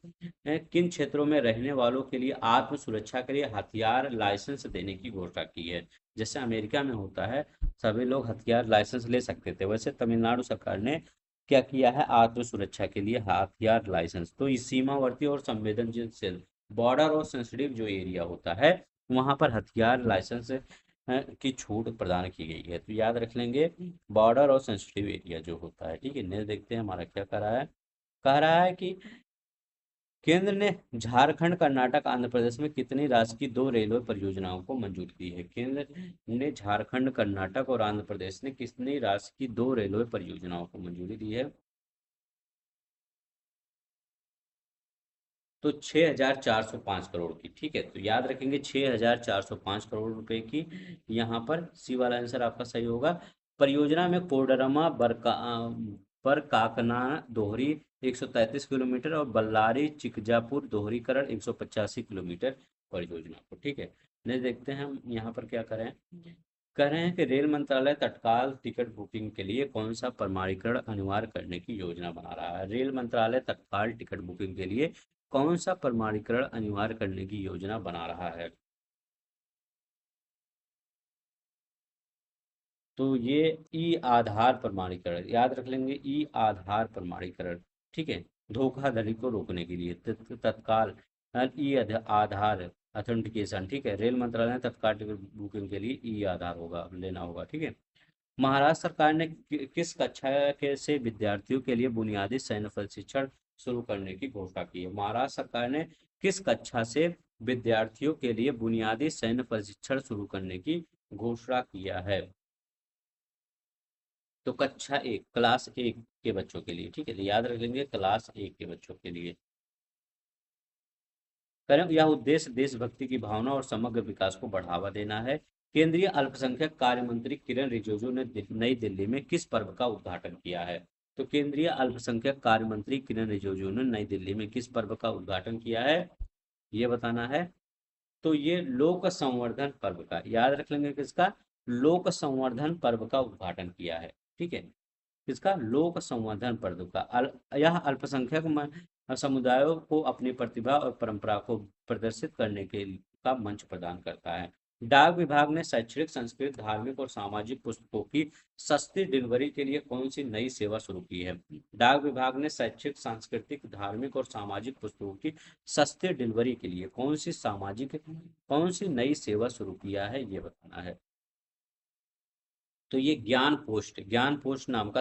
किन क्षेत्रों में रहने वालों के लिए आत्म सुरक्षा के लिए हथियार लाइसेंस देने की घोषणा की है? जैसे अमेरिका में होता है, सभी लोग हथियार लाइसेंस ले सकते थे, वैसे तमिलनाडु सरकार ने क्या किया है? आत्म सुरक्षा के लिए हथियार लाइसेंस। तो इस सीमावर्ती और संवेदनशील बॉर्डर और सेंसिटिव जो एरिया होता है, वहां पर हथियार लाइसेंस की छूट प्रदान की गई है। तो याद रख लेंगे, बॉर्डर और सेंसिटिव एरिया जो होता है। ठीक है, नेक्स्ट देखते हैं हमारा क्या कह रहा है कि केंद्र ने झारखंड, कर्नाटक, आंध्र प्रदेश में कितनी राशि की दो रेलवे परियोजनाओं को मंजूरी दी है? केंद्र ने झारखंड, कर्नाटक और आंध्र प्रदेश ने कितनी राशि की दो रेलवे परियोजनाओं को मंजूरी दी है? तो 6,405 करोड़ की। ठीक है, तो याद रखेंगे 6,405 करोड़ रुपए की। यहाँ पर सी वाला आंसर आपका सही होगा। परियोजना में कोडरमा बरकाकना दोहरी 133 किलोमीटर और बल्लारी चिकजापुर दोहरीकरण 185 किलोमीटर परियोजना को। ठीक है, नेक्स्ट देखते हैं हम यहाँ पर क्या करें। कह रहे हैं कि रेल मंत्रालय तत्काल टिकट बुकिंग के लिए कौन सा प्रमाणीकरण अनिवार्य करने की योजना बना रहा है? रेल मंत्रालय तत्काल टिकट बुकिंग के लिए कौन सा प्रमाणीकरण अनिवार्य करने की योजना बना रहा है? तो ये ई आधार प्रमाणीकरण, याद रख लेंगे, ई आधार प्रमाणीकरण। ठीक है, धोखाधड़ी को रोकने के लिए तत्काल आधार ऑथेंटिकेशन। ठीक है, रेल मंत्रालय ने तत्काल टिकट बुकिंग के लिए ई आधार होगा, लेना होगा। ठीक है, महाराष्ट्र सरकार ने किस कक्षा के से विद्यार्थियों के लिए बुनियादी सैन्य प्रशिक्षण शुरू करने की घोषणा की है? महाराष्ट्र सरकार ने किस कक्षा से विद्यार्थियों के लिए बुनियादी सैन्य प्रशिक्षण शुरू करने की घोषणा किया है? तो कक्षा एक, क्लास एक के बच्चों के लिए। ठीक है, तो याद रख लेंगे क्लास एक के बच्चों के लिए। करें यह उद्देश्य देशभक्ति की भावना और समग्र विकास को बढ़ावा देना है। केंद्रीय अल्पसंख्यक कार्य मंत्री किरण रिजिजू ने नई दिल्ली में किस पर्व का उद्घाटन किया है? तो केंद्रीय अल्पसंख्यक कार्य मंत्री किरण रिजिजू ने नई दिल्ली में किस पर्व का उद्घाटन किया है, ये बताना है। तो ये लोक संवर्धन पर्व का, याद रख लेंगे किसका? लोक संवर्धन पर्व का उद्घाटन किया है। ठीक है, इसका लोक संवर्धन पर्व का यह अल्पसंख्यक समुदायों को अपनी प्रतिभा और परंपरा को प्रदर्शित करने के का मंच प्रदान करता है। डाक विभाग ने शैक्षणिक, सांस्कृतिक, धार्मिक और सामाजिक पुस्तकों की सस्ती डिलीवरी के लिए कौन सी नई सेवा शुरू की है? डाक विभाग ने शैक्षिक, सांस्कृतिक, धार्मिक और सामाजिक पुस्तकों की सस्ती डिलीवरी के लिए कौन सी नई सेवा शुरू किया है, ये बताना है। तो ये ज्ञान पोस्ट नाम का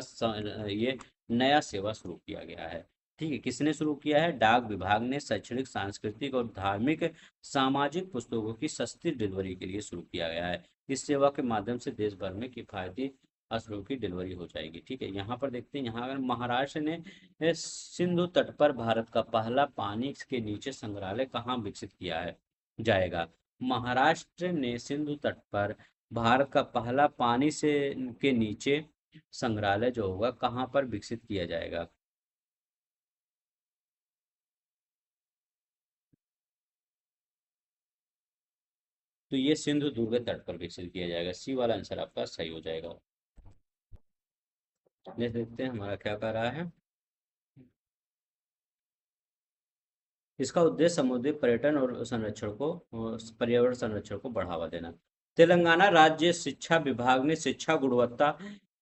ये नया सेवा शुरू किया गया है। ठीक है, किसने शुरू किया है? डाक विभाग ने शैक्षणिक, सांस्कृतिक और धार्मिक सामाजिक पुस्तकों की सस्ती डिलीवरी के लिए शुरू किया गया है। इस सेवा के माध्यम से देश भर में किफायती असलों की डिलीवरी हो जाएगी। ठीक है, यहाँ पर देखते हैं, यहाँ अगर महाराष्ट्र ने सिंधु तट पर भारत का पहला पानी के नीचे संग्रहालय कहाँ विकसित किया है जाएगा? महाराष्ट्र ने सिंधु तट पर भारत का पहला पानी से के नीचे संग्रहालय जो होगा कहाँ पर विकसित किया जाएगा? तो ये सिंधु दुर्ग तट पर विकसित किया जाएगा। सी वाला आंसर आपका सही हो जाएगा। नेक्स्ट देखते हैं हमारा क्या कह रहा है। इसका उद्देश्य समुद्री पर्यटन और पर्यावरण संरक्षण को बढ़ावा देना। तेलंगाना राज्य शिक्षा विभाग ने शिक्षा गुणवत्ता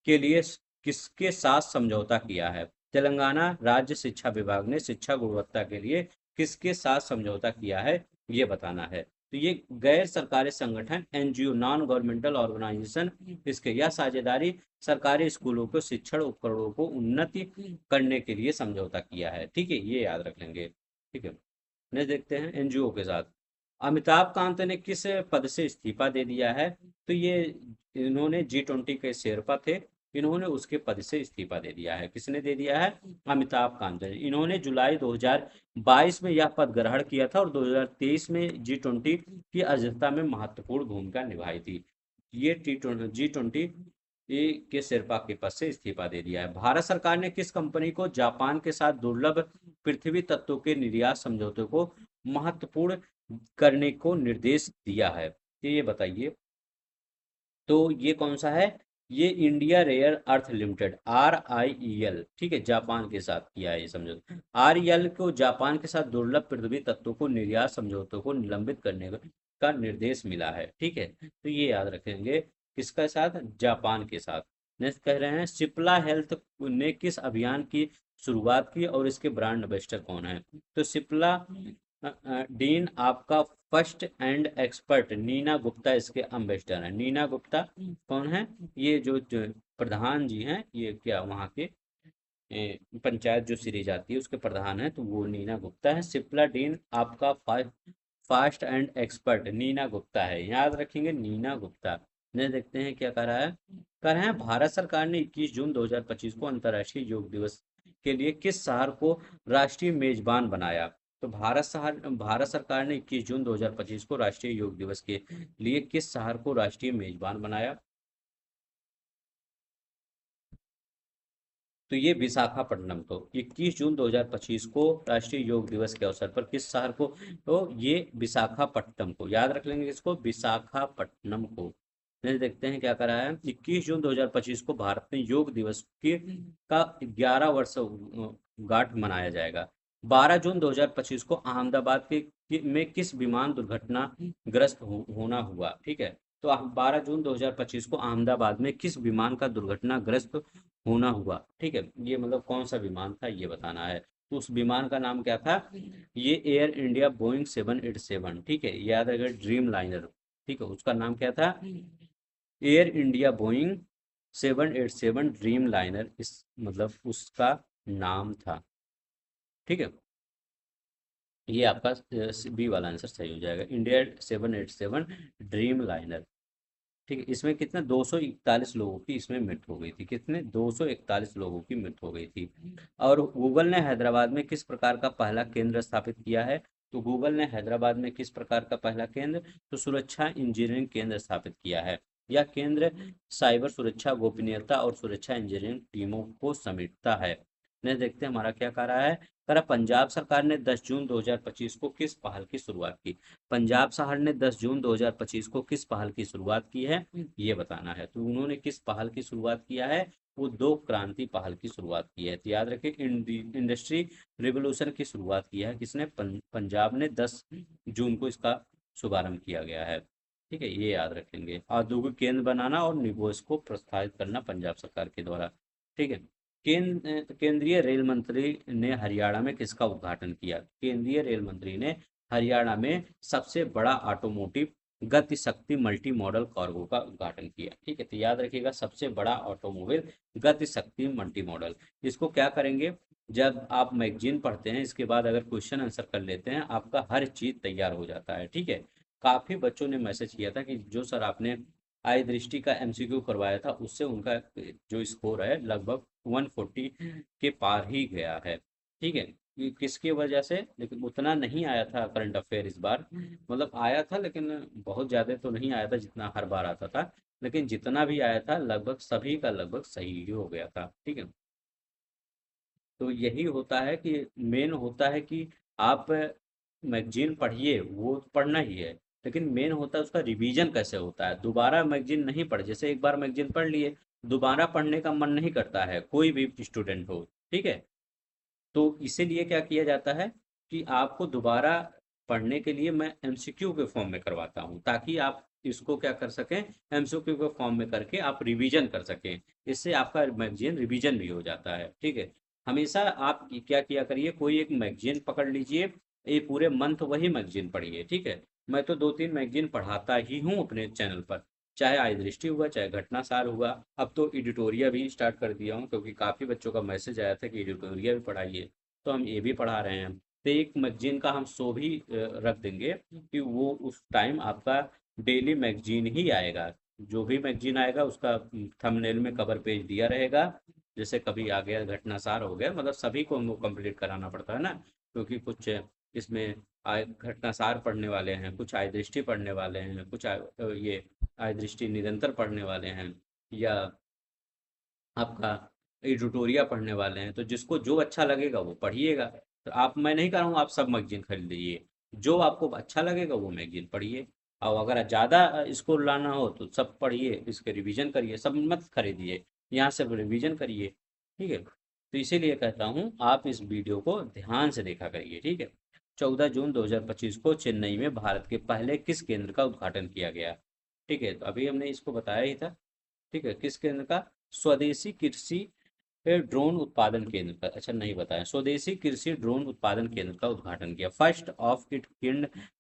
के लिए किसके साथ समझौता किया है? तेलंगाना राज्य शिक्षा विभाग ने शिक्षा गुणवत्ता के लिए किसके साथ समझौता किया है, ये बताना है। तो ये गैर सरकारी संगठन, एनजीओ, नॉन गवर्नमेंटल ऑर्गेनाइजेशन, इसके यह साझेदारी सरकारी स्कूलों को शिक्षण उपकरणों को उन्नति करने के लिए समझौता किया है। ठीक है, ये याद रख लेंगे। ठीक है, नेक्स्ट देखते हैं एनजीओ के साथ। अमिताभ कांत ने किस पद से इस्तीफा दे दिया है? तो ये इन्होंने G20 के शेरपा थे, इन्होंने उसके पद से इस्तीफा दे दिया है। किसने दे दिया है? अमिताभ कांत ने। इन्होंने जुलाई 2022 में यह पद ग्रहण किया था और 2023 में G20 की अध्यक्षता में महत्वपूर्ण भूमिका निभाई थी। ये G20 के शेरपा के पद से इस्तीफा दे दिया है। भारत सरकार ने किस कंपनी को जापान के साथ दुर्लभ पृथ्वी तत्वों के निर्यात समझौते को महत्वपूर्ण करने को निर्देश दिया है? ये बताइए। तो ये कौन सा है? ये India rare earth limited, RIEL। ठीक है, जापान के साथ किया है ये समझौता। RIEL को जापान के साथ दुर्लभ पृथ्वी तत्वों को निर्यात समझौतों को निलंबित करने का निर्देश मिला है। ठीक है, तो ये याद रखेंगे। किसके साथ? जापान के साथ। नेक्स्ट कह रहे हैं सिप्ला हेल्थ ने किस अभियान की शुरुआत की और इसके ब्रांड एम्बेसडर कौन है? तो सिप्ला डीन आपका first and expert Nina Gupta इसके एम्बेसडर हैं। नीना गुप्ता कौन है? ये जो प्रधान जी हैं, ये क्या वहाँ के पंचायत जो सिरी जाती है उसके प्रधान है, तो वो नीना गुप्ता है। सिप्ला डीन आपका fast and expert Nina Gupta है, याद रखेंगे नीना गुप्ता। ने देखते हैं क्या कर रहा है। कर रहे हैं भारत सरकार ने 21 जून 2025 को अंतर्राष्ट्रीय योग दिवस के लिए किस शहर को राष्ट्रीय मेजबान बनाया? तो भारत सरकार ने 21 जून 2025 को राष्ट्रीय योग दिवस के लिए किस शहर को राष्ट्रीय मेजबान बनाया? तो ये विशाखापट्टनम को 21 जून 2025 को राष्ट्रीय योग दिवस के अवसर पर किस शहर को? तो ये विशाखापट्टनम को, याद रख लेंगे इसको, विशाखापट्टनम को। नेक्स्ट देखते हैं क्या करा है। 21 जून 2025 को भारत में योग दिवस का 11 वर्ष गांठ मनाया जाएगा। 12 जून 2025 को अहमदाबाद में किस विमान दुर्घटना ग्रस्त होना हुआ? ठीक है, तो 12 जून 2025 को अहमदाबाद में किस विमान का दुर्घटनाग्रस्त होना हुआ? ठीक है, ये मतलब कौन सा विमान था ये बताना है। तो उस विमान का नाम क्या था? ये एयर इंडिया बोइंग 787। ठीक है, याद रखेगा, ड्रीम लाइनर। ठीक है, उसका नाम क्या था? Air India Boeing 787 dream liner, इस मतलब उसका नाम था। ठीक है, ये आपका बी वाला आंसर सही हो जाएगा, इंडिया 787 ड्रीम लाइनर। ठीक है, इसमें कितने 241 लोगों की इसमें मृत्यु हो गई थी। कितने? 241 लोगों की मृत्यु हो गई थी। और गूगल ने हैदराबाद में किस प्रकार का पहला केंद्र स्थापित किया है? तो गूगल ने हैदराबाद में किस प्रकार का पहला केंद्र? तो सुरक्षा इंजीनियरिंग केंद्र स्थापित किया है। यह केंद्र साइबर सुरक्षा, गोपनीयता और सुरक्षा इंजीनियरिंग टीमों को समेटता है। नेक्स्ट देखते हैं हमारा क्या कह रहा है। कह रहा पंजाब सरकार ने 10 जून 2025 को किस पहल की शुरुआत की? पंजाब शहर ने 10 जून 2025 को किस पहल की शुरुआत की है, ये बताना है। तो उन्होंने किस पहल की शुरुआत किया है? वो दो क्रांति पहल की शुरुआत की है। तो याद रखें, इंडस्ट्री रिवोल्यूशन की शुरुआत किया है किसने? पंजाब ने 10 जून को इसका शुभारंभ किया गया है। ठीक है, ये याद रखेंगे। औद्योगिक केंद्र बनाना और निवेश को प्रोत्साहित करना पंजाब सरकार के द्वारा। ठीक है, केंद्रीय रेल मंत्री ने हरियाणा में किसका उद्घाटन किया? केंद्रीय रेल मंत्री ने हरियाणा में सबसे बड़ा ऑटोमोटिव गति शक्ति मल्टी मॉडल कार्गो का उद्घाटन किया। ठीक है, तो याद रखिएगा, सबसे बड़ा ऑटोमोबाइल गति शक्ति मल्टी मॉडल। इसको क्या करेंगे, जब आप मैगजीन पढ़ते हैं इसके बाद अगर क्वेश्चन आंसर कर लेते हैं, आपका हर चीज तैयार हो जाता है। ठीक है, काफी बच्चों ने मैसेज किया था कि जो सर आपने आई दृष्टि का MCQ करवाया था उससे उनका जो स्कोर है लगभग 140 के पार ही गया है। ठीक है, किसकी वजह से? लेकिन उतना नहीं आया था करंट अफेयर इस बार, मतलब आया था लेकिन बहुत ज़्यादा तो नहीं आया था जितना हर बार आता था, लेकिन जितना भी आया था लगभग सभी का लगभग सही ही हो गया था। ठीक है, तो यही होता है कि मेन होता है कि आप मैगजीन पढ़िए, वो तो पढ़ना ही है, लेकिन मेन होता है उसका रिवीजन कैसे होता है। दोबारा मैगजीन नहीं पढ़, जैसे एक बार मैगजीन पढ़ लिए दोबारा पढ़ने का मन नहीं करता है, कोई भी स्टूडेंट हो। ठीक है, तो इसीलिए क्या किया जाता है, कि आपको दोबारा पढ़ने के लिए मैं एमसीक्यू के फॉर्म में करवाता हूँ, ताकि आप इसको क्या कर सकें, एमसीक्यू के फॉर्म में करके आप रिवीजन कर सकें। इससे आपका मैगजीन रिवीजन भी हो जाता है, ठीक है। हमेशा आप क्या किया करिए, कोई एक मैगजीन पकड़ लीजिए, ये पूरे मंथ वही मैगजीन पढ़िए, ठीक है। मैं तो 2-3 मैगजीन पढ़ाता ही हूँ अपने चैनल पर, चाहे आज दृष्टि हुआ, चाहे घटनासार हुआ। अब तो एडिटोरिया भी स्टार्ट कर दिया हूँ, क्योंकि काफ़ी बच्चों का मैसेज आया था कि एडिटोरिया भी पढ़ाइए, तो हम ये भी पढ़ा रहे हैं। तो एक मैगजीन का हम शो भी रख देंगे कि वो उस टाइम आपका डेली मैगजीन ही आएगा। जो भी मैगजीन आएगा उसका थंबनेल में कवर पेज दिया रहेगा। जैसे कभी आ गया घटनासार हो गया, मतलब सभी को हमको कंप्लीट कराना पड़ता है ना, क्योंकि कुछ इसमें घटनासार पढ़ने वाले हैं, कुछ आय दृष्टि पढ़ने वाले हैं, कुछ ये आय दृष्टि निरंतर पढ़ने वाले हैं, या आपका एडिटोरिया पढ़ने वाले हैं। तो जिसको जो अच्छा लगेगा वो पढ़िएगा। तो आप, मैं नहीं कह रहा हूँ आप सब मैगजीन खरीद लीजिए, जो आपको अच्छा लगेगा वो मैगजीन पढ़िए। और अगर ज़्यादा इसको लाना हो तो सब पढ़िए, इसके रिवीजन करिए, सब मत खरीदिए, यहाँ से रिवीजन करिए, ठीक है। तो इसीलिए कहता हूँ आप इस वीडियो को ध्यान से देखा करिए, ठीक है। 14 जून 2025 को चेन्नई में भारत के पहले किस केंद्र का उद्घाटन किया गया, ठीक है। तो अभी हमने इसको बताया ही था, ठीक है। किस केंद्र का? स्वदेशी कृषि ड्रोन उत्पादन केंद्र का, अच्छा नहीं बताया, स्वदेशी कृषि ड्रोन उत्पादन केंद्र का उद्घाटन किया। First of it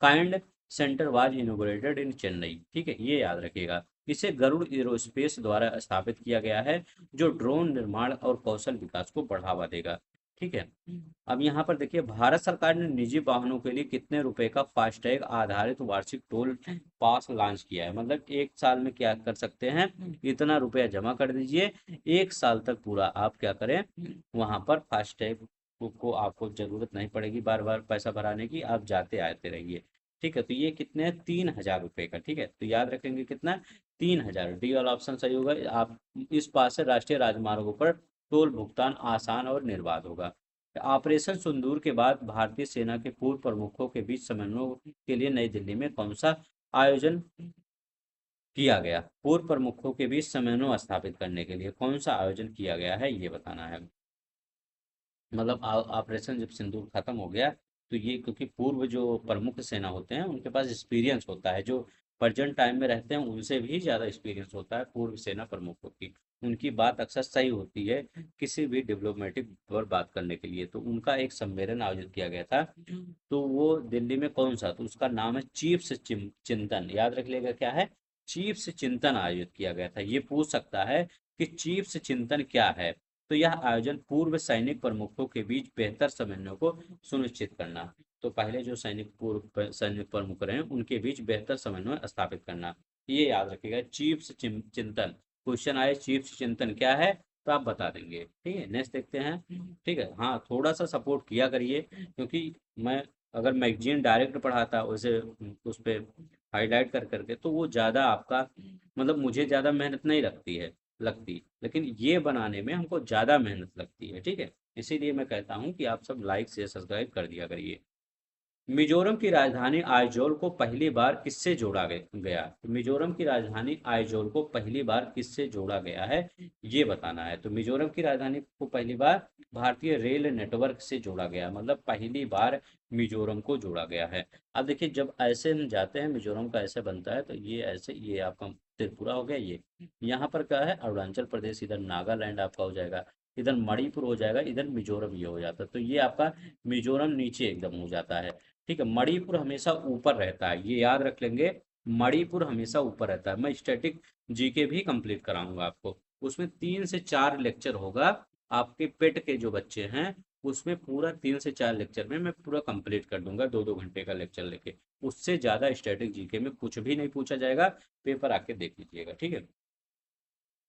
kind centre was inaugurated in Chennai, ठीक है, ये याद रखिएगा। इसे गरुड़ एरोस्पेस द्वारा स्थापित किया गया है, जो ड्रोन निर्माण और कौशल विकास को बढ़ावा देगा, ठीक है। अब यहाँ पर देखिए, भारत सरकार ने निजी वाहनों के लिए कितने रुपए का फास्टैग आधारित वार्षिक टोल पास लॉन्च किया है। मतलब 1 साल में क्या कर सकते हैं, इतना रुपया जमा कर दीजिए, 1 साल तक पूरा आप क्या करें, वहां पर फास्टैग को आपको जरूरत नहीं पड़ेगी बार बार पैसा भराने की, आप जाते आते रहिए, ठीक है। तो ये कितने हैं, 3,000 रुपये का, ठीक है। तो याद रखेंगे कितना, 3,000। डी वाला ऑप्शन सही होगा। आप इस पास से राष्ट्रीय राजमार्गों पर टोल भुगतान आसान और निर्बाध होगा। ऑपरेशन सिंदूर के बाद भारतीय सेना के पूर्व प्रमुखों के बीच समन्वय के लिए नई दिल्ली में कौन सा आयोजन किया गया? पूर्व प्रमुखों के बीच समन्वय स्थापित करने के लिए कौन सा आयोजन किया गया है, ये बताना है। मतलब ऑपरेशन जब सिंदूर खत्म हो गया, तो ये क्योंकि पूर्व जो प्रमुख सेना होते हैं उनके पास एक्सपीरियंस होता है, जो प्रेजेंट टाइम में रहते हैं उनसे भी ज़्यादा एक्सपीरियंस होता है पूर्व सेना प्रमुखों की। उनकी बात अक्सर सही होती है किसी भी डिप्लोमेटिक पर बात करने के लिए। तो उनका एक सम्मेलन आयोजित किया गया था, तो वो दिल्ली में कौन सा, तो उसका नाम है चीफ्स चिंतन, याद रख लेगा क्या है, चीफ्स चिंतन आयोजित किया गया था। ये पूछ सकता है कि चीफ्स चिंतन क्या है। तो यह आयोजन पूर्व सैनिक प्रमुखों के बीच बेहतर समन्वय को सुनिश्चित करना, तो पहले जो पूर्व सैनिक प्रमुख रहे उनके बीच बेहतर समन्वय स्थापित करना, ये याद रखिएगा, चीफ्स चिंतन। क्वेश्चन आए चीफ्स चिंतन क्या है, तो आप बता देंगे, ठीक है। नेक्स्ट देखते हैं, ठीक है। हाँ, थोड़ा सा सपोर्ट किया करिए, क्योंकि मैं अगर मैगजीन डायरेक्ट पढ़ाता वैसे उस पर हाईलाइट कर करके, तो वो ज़्यादा आपका, मतलब मुझे ज़्यादा मेहनत नहीं लगती, लेकिन ये बनाने में हमको ज़्यादा मेहनत लगती है, ठीक है। इसीलिए मैं कहता हूँ कि आप सब लाइक से सब्सक्राइब कर दिया करिए। मिजोरम की राजधानी आइजोल को पहली बार किससे जोड़ा गया? तो मिजोरम की राजधानी आइजोल को पहली बार किससे जोड़ा गया है, ये बताना है। तो मिजोरम की राजधानी को पहली बार भारतीय रेल नेटवर्क से जोड़ा गया, मतलब पहली बार मिजोरम को जोड़ा गया है। अब देखिए, जब ऐसे हम जाते हैं, मिजोरम का ऐसे बनता है, तो ये ऐसे, ये आपका त्रिपुरा हो गया, ये यहाँ पर क्या है, अरुणाचल प्रदेश, इधर नागालैंड आपका हो जाएगा, इधर मणिपुर हो जाएगा, इधर मिजोरम ये हो जाता है। तो ये आपका मिजोरम नीचे एकदम हो जाता है, ठीक है। मणिपुर हमेशा ऊपर रहता है, ये याद रख लेंगे, मणिपुर हमेशा ऊपर रहता है। मैं स्टैटिक जीके भी कंप्लीट कराऊंगा आपको, उसमें 3 से 4 लेक्चर होगा। आपके पेट के जो बच्चे हैं उसमें पूरा 3 से 4 लेक्चर में मैं पूरा कंप्लीट कर दूंगा, 2-2 घंटे का लेक्चर लेके। उससे ज़्यादा स्टैटिक जीके में कुछ भी नहीं पूछा जाएगा, पेपर आके देख लीजिएगा, ठीक है।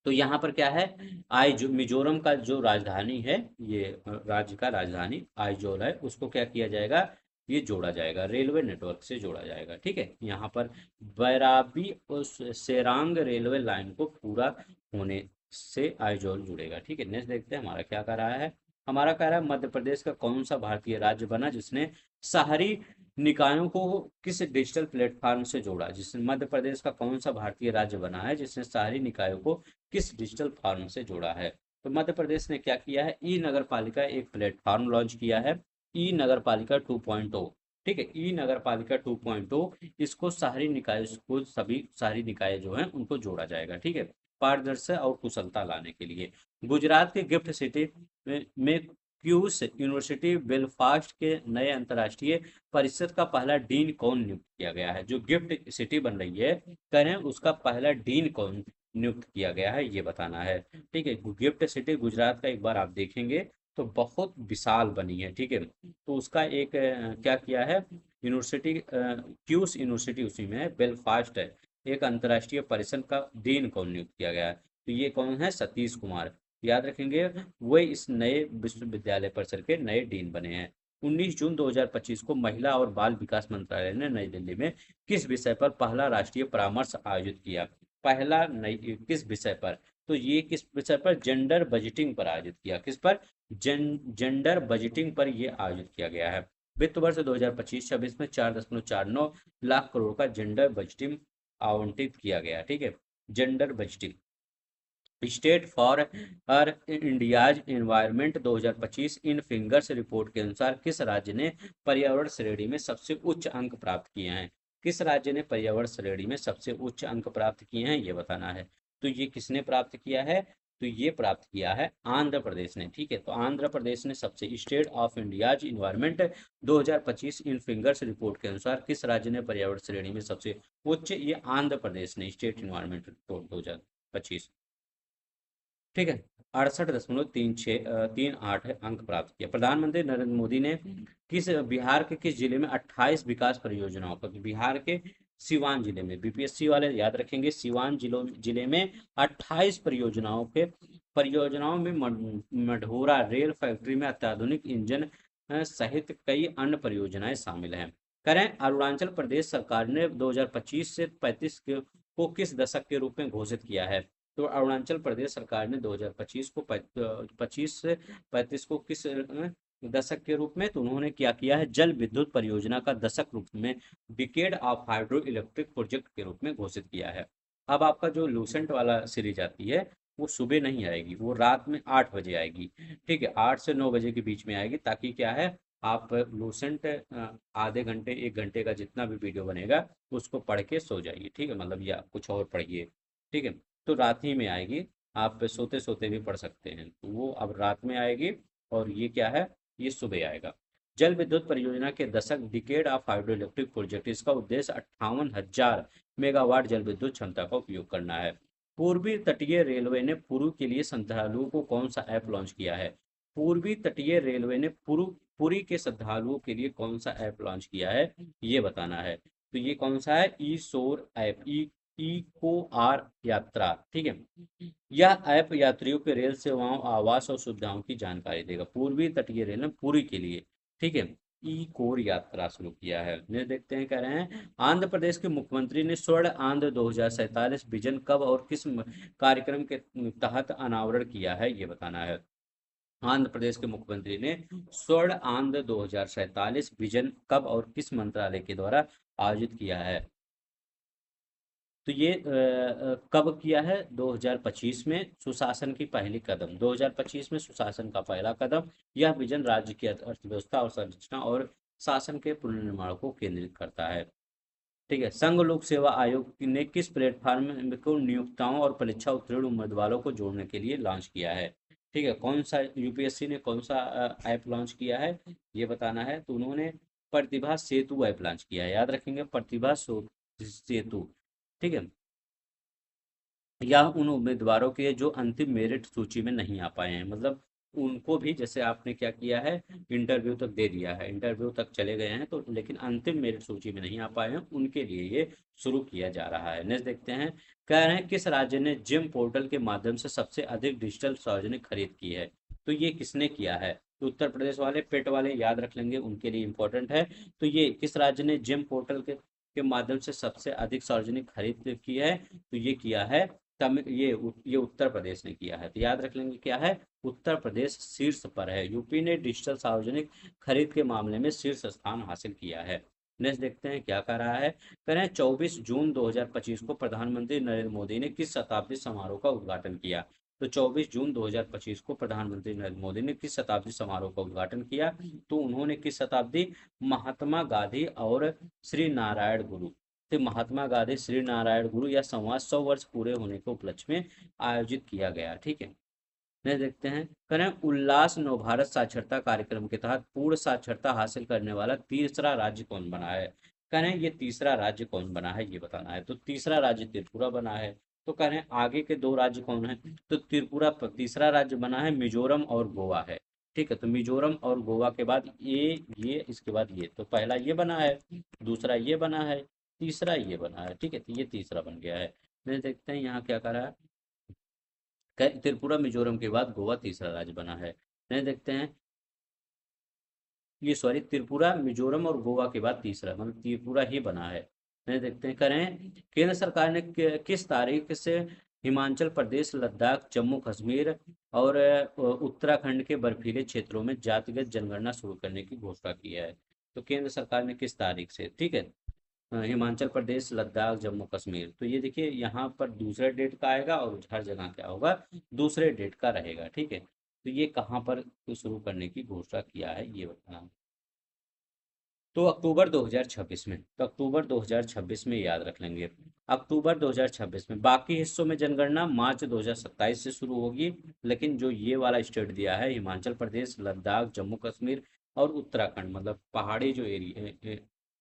तो यहाँ पर क्या है, जो मिजोरम का जो राजधानी है, ये राज्य का राजधानी आइजोल है, उसको क्या किया जाएगा, ये जोड़ा जाएगा, रेलवे नेटवर्क से जोड़ा जाएगा, ठीक है। यहाँ पर बैराबी और सेरांग रेलवे लाइन को पूरा होने से आइजोल जुड़ेगा, ठीक है। नेक्स्ट देखते हैं हमारा क्या कह रहा है। हमारा कह रहा है मध्य प्रदेश का कौन सा भारतीय राज्य बना जिसने शहरी निकायों को किस डिजिटल प्लेटफॉर्म से जोड़ा, जिसने, मध्य प्रदेश का कौन सा भारतीय राज्य बना है जिसने शहरी निकायों को किस डिजिटल फॉर्म से जोड़ा है? तो मध्य प्रदेश ने क्या किया है, ई नगर पालिका एक प्लेटफॉर्म लॉन्च किया है, ई नगर पालिका 2.0। ठीक है, ई नगर पालिका 2.0, इसको शहरी निकाय को सभी शहरी निकाय जो हैं उनको जोड़ा जाएगा। ठीक है, पारदर्शिता और कुशलता लाने के लिए गुजरात के गिफ्ट सिटी में क्यूस यूनिवर्सिटी बेलफास्ट के नए अंतर्राष्ट्रीय परिषद का पहला डीन कौन नियुक्त किया गया है? जो गिफ्ट सिटी बन रही है कह रहे हैं उसका पहला डीन कौन नियुक्त किया गया है, ये बताना है। ठीक है, गिफ्ट सिटी गुजरात का एक बार आप देखेंगे तो बहुत विशाल बनी है। ठीक है, तो उसका एक क्या किया है, यूनिवर्सिटी क्यूस यूनिवर्सिटी उसी में है, बेलफास्ट है। एक अंतर्राष्ट्रीय परिषद का डीन कौन नियुक्त किया गया है? तो ये कौन है? सतीश कुमार। याद रखेंगे, वे इस नए विश्वविद्यालय परिसर के नए डीन बने हैं। 19 जून 2025 को महिला और बाल विकास मंत्रालय ने नई दिल्ली में किस विषय पर पहला राष्ट्रीय परामर्श आयोजित किया? पहला नई किस विषय पर? तो ये किस विषय पर? जेंडर बजटिंग पर आयोजित किया। किस पर? जेंडर बजटिंग पर ये आयोजित किया गया है। वित्त वर्ष 2025-26 में 4.49 लाख करोड़ का जेंडर बजटिंग आवंटित किया गया। ठीक है, gender budgeting. State for her India's environment 2025 in fingers report के अनुसार किस राज्य ने पर्यावरण श्रेणी में सबसे उच्च अंक प्राप्त किए हैं? किस राज्य ने पर्यावरण श्रेणी में सबसे उच्च अंक प्राप्त किए हैं, ये बताना है। तो ये किसने प्राप्त किया है? तो ये प्राप्त किया है आंध्र प्रदेश ने। ठीक है, तो आंध्र प्रदेश ने सबसे state of India's environment 2025 in fingers report के अनुसार किस राज्य ने पर्यावरण श्रेणी में सबसे उच्च, ये आंध्र प्रदेश ने स्टेट इन्वायरमेंट रिपोर्ट 2025। ठीक है, 68.38 अंक प्राप्त किया। प्रधानमंत्री नरेंद्र मोदी ने किस बिहार के किस जिले में 28 विकास परियोजनाओं पर, बिहार के सिवान जिले में, बीपीएससी वाले याद रखेंगे, सिवान जिले में 28 परियोजनाओं में मढोरा रेल फैक्ट्री में अत्याधुनिक इंजन सहित कई अन्य परियोजनाएं शामिल हैं। करें, अरुणाचल प्रदेश सरकार ने 2025 से 35 को किस दशक के रूप में घोषित किया है? तो अरुणाचल प्रदेश सरकार ने 2025 को 25 से 35 को किस दशक के रूप में, तो उन्होंने क्या किया है, जल विद्युत परियोजना का दशक रूप में, decade of hydro electric project के रूप में घोषित किया है। अब आपका जो लूसेंट वाला सीरीज आती है वो सुबह नहीं आएगी, वो रात में 8 बजे आएगी। ठीक है, 8 से 9 बजे के बीच में आएगी, ताकि क्या है, आप लूसेंट आधे घंटे 1 घंटे का जितना भी वीडियो बनेगा उसको पढ़ के सो जाइए। ठीक है, मतलब या कुछ और पढ़िए। ठीक है, तो रात ही में आएगी, आप सोते सोते भी पढ़ सकते हैं, तो वो अब रात में आएगी। और ये क्या है, ये सुबह आएगा। जल विद्युत परियोजना के दशक, decade of hydro electric project, इसका उद्देश्य 58,000 मेगावाट जल विद्युत क्षमता का उपयोग करना है। पूर्वी तटीय रेलवे ने पुरी के लिए श्रद्धालुओं को कौन सा ऐप लॉन्च किया है? पूर्वी तटीय रेलवे ने पुरी के श्रद्धालुओं के लिए कौन सा ऐप लॉन्च किया है, ये बताना है। तो ये कौन सा है? ई शोर ऐप, इको आर यात्रा। ठीक है, यह ऐप यात्रियों के रेल सेवाओं, आवास और सुविधाओं की जानकारी देगा। पूर्वी तटीय रेल ने पुरी के लिए, ठीक है, ई कोर यात्रा शुरू किया है। ने देखते हैं, कह रहे हैं, आंध्र प्रदेश के मुख्यमंत्री ने स्वर्ण आंध्र 2047 विजन कब और किस कार्यक्रम के तहत अनावरण किया है, ये बताना है। आंध्र प्रदेश के मुख्यमंत्री ने स्वर्ण आंध्र 2047 विजन कब और किस मंत्रालय के द्वारा आयोजित किया है? तो ये कब किया है? 2025 में। सुशासन की पहली कदम, 2025 में सुशासन का पहला कदम। यह विजन राज्य की अर्थव्यवस्था और संरचना और शासन के पुनर्निर्माण को केंद्रित करता है। ठीक है, संघ लोक सेवा आयोग ने किस प्लेटफॉर्म को नियोक्ताओं और परीक्षा उत्तीर्ण उम्मीदवारों को जोड़ने के लिए लॉन्च किया है? ठीक है, कौन सा यूपीएससी ने कौन सा ऐप लॉन्च किया है, ये बताना है। तो उन्होंने प्रतिभा सेतु ऐप लॉन्च किया है। याद रखेंगे, प्रतिभा सेतु। ठीक है, या उन उम्मीदवारों के जो अंतिम मेरिट सूची में नहीं आ पाए हैं, मतलब उनको भी, जैसे आपने क्या किया है, इंटरव्यू तक दे दिया है, इंटरव्यू तक चले गए हैं, तो लेकिन अंतिम मेरिट सूची में नहीं आ पाए हैं, उनके लिए ये शुरू किया जा रहा है। नेक्स्ट देखते हैं, कह रहे हैं, किस राज्य ने जिम पोर्टल के माध्यम से सबसे अधिक डिजिटल सार्वजनिक खरीद की है? तो ये किसने किया है? तो उत्तर प्रदेश वाले पेट वाले याद रख लेंगे, उनके लिए इंपॉर्टेंट है। तो ये किस राज्य ने जिम पोर्टल के माध्यम से सबसे अधिक सार्वजनिक खरीद की है? तो ये किया है ये उत्तर प्रदेश ने किया है। तो याद रख लेंगे, क्या है, उत्तर प्रदेश शीर्ष पर है। यूपी ने डिजिटल सार्वजनिक खरीद के मामले में शीर्ष स्थान हासिल किया है। नेक्स्ट देखते हैं क्या कर रहा है। कह रहे हैं, 24 जून 2025 को प्रधानमंत्री नरेंद्र मोदी ने किस शताब्दी समारोह का उद्घाटन किया? तो 24 जून 2025 को प्रधानमंत्री नरेंद्र मोदी ने किस शताब्दी समारोह का उद्घाटन किया? तो उन्होंने किस शताब्दी, महात्मा गांधी और श्री नारायण गुरु, तो महात्मा गांधी श्री नारायण गुरु या संवाद 100 वर्ष पूरे होने के उपलक्ष्य में आयोजित किया गया। ठीक है, नहीं देखते हैं, करें उल्लास नवभारत साक्षरता कार्यक्रम के तहत पूर्ण साक्षरता हासिल करने वाला तीसरा राज्य कौन बना है? करें ये तीसरा राज्य कौन बना है ये बताना है। तो तीसरा राज्य त्रिपुरा बना है। तो करें आगे के दो राज्य कौन है? तो त्रिपुरा तीसरा राज्य बना है, मिजोरम और गोवा है। ठीक है, तो मिजोरम और गोवा के बाद ये इसके बाद ये, तो पहला ये बना है, दूसरा ये बना है, तीसरा ये बना है। ठीक है, तो ये तीसरा बन गया है। नहीं देखते हैं यहाँ क्या करा है, त्रिपुरा मिजोरम के बाद गोवा तीसरा राज्य बना है। नहीं देखते हैं, ये सॉरी त्रिपुरा मिजोरम और गोवा के बाद तीसरा, मतलब त्रिपुरा ही बना है। नहीं देखते हैं, करें केंद्र सरकार ने किस तारीख से हिमाचल प्रदेश, लद्दाख, जम्मू कश्मीर और उत्तराखंड के बर्फीले क्षेत्रों में जातिगत जनगणना शुरू करने की घोषणा की है? तो केंद्र सरकार ने किस तारीख से, ठीक है, हिमाचल प्रदेश, लद्दाख, जम्मू कश्मीर, तो ये देखिए यहाँ पर दूसरे डेट का आएगा और हर जगह क्या होगा, दूसरे डेट का रहेगा। ठीक है, तो ये कहाँ पर शुरू करने की घोषणा किया है ये बताना। तो अक्टूबर 2026 में, तो अक्टूबर 2026 में याद रख लेंगे। अक्टूबर 2026 में, बाकी हिस्सों में जनगणना मार्च 2027 से शुरू होगी, लेकिन जो ये वाला स्टेट दिया है हिमाचल प्रदेश, लद्दाख, जम्मू कश्मीर और उत्तराखंड, मतलब पहाड़ी जो एरिया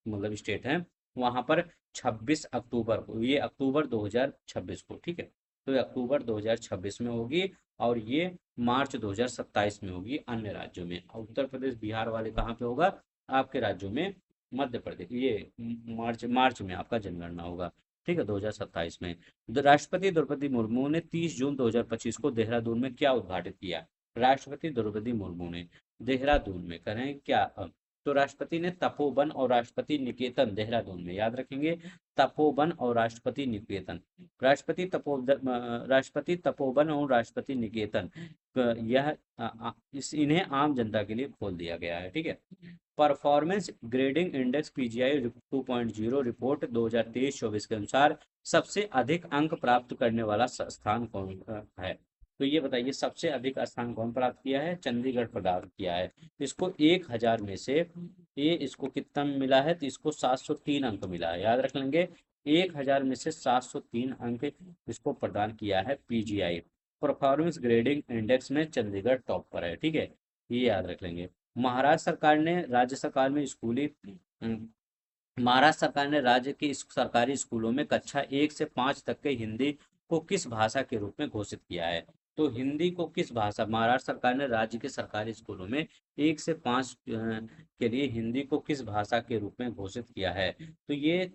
मतलब स्टेट है, वहां पर 26 अक्टूबर को, ये अक्टूबर 2026 को, ठीक है, तो ये अक्टूबर 2026 में होगी और ये मार्च 2027 में होगी अन्य राज्यों में। उत्तर प्रदेश बिहार वाले कहाँ पे होगा, आपके राज्यों में, मध्य प्रदेश, ये मार्च मार्च में आपका जनगणना होगा। ठीक है, 2027 में। राष्ट्रपति द्रौपदी मुर्मू ने 30 जून 2025 को देहरादून में क्या उद्घाटित किया? राष्ट्रपति द्रौपदी मुर्मू ने देहरादून में करें क्या? तो राष्ट्रपति ने तपोवन और राष्ट्रपति निकेतन देहरादून में, याद रखेंगे, तपोवन और राष्ट्रपति निकेतन, राष्ट्रपति तपोवन और राष्ट्रपति निकेतन, यह इन्हें आम जनता के लिए खोल दिया गया है। ठीक है, performance grading index PGI 2.0 report 2023-24 के अनुसार सबसे अधिक अंक प्राप्त करने वाला स्थान कौन है? तो ये बताइए सबसे अधिक स्थान कौन प्राप्त किया है? चंडीगढ़ प्राप्त किया है। इसको 1000 में से ये इसको कितना मिला है? तो इसको 703 अंक मिला है, याद रख लेंगे, 1000 में से 703 अंक इसको प्रदान किया है पीजीआई। परफॉर्मेंस ग्रेडिंग इंडेक्स में चंडीगढ़ टॉप पर है। ठीक है, ये याद रख लेंगे। महाराष्ट्र सरकार ने राज्य सरकार में स्कूली महाराष्ट्र सरकार ने राज्य के सरकारी स्कूलों में कक्षा 1 से 5 तक के हिंदी को किस भाषा के रूप में घोषित किया है? तो हिंदी को किस भाषा, महाराष्ट्र सरकार ने राज्य के सरकारी स्कूलों में 1 से 5 के लिए हिंदी को किस भाषा के रूप में घोषित किया है? तो ये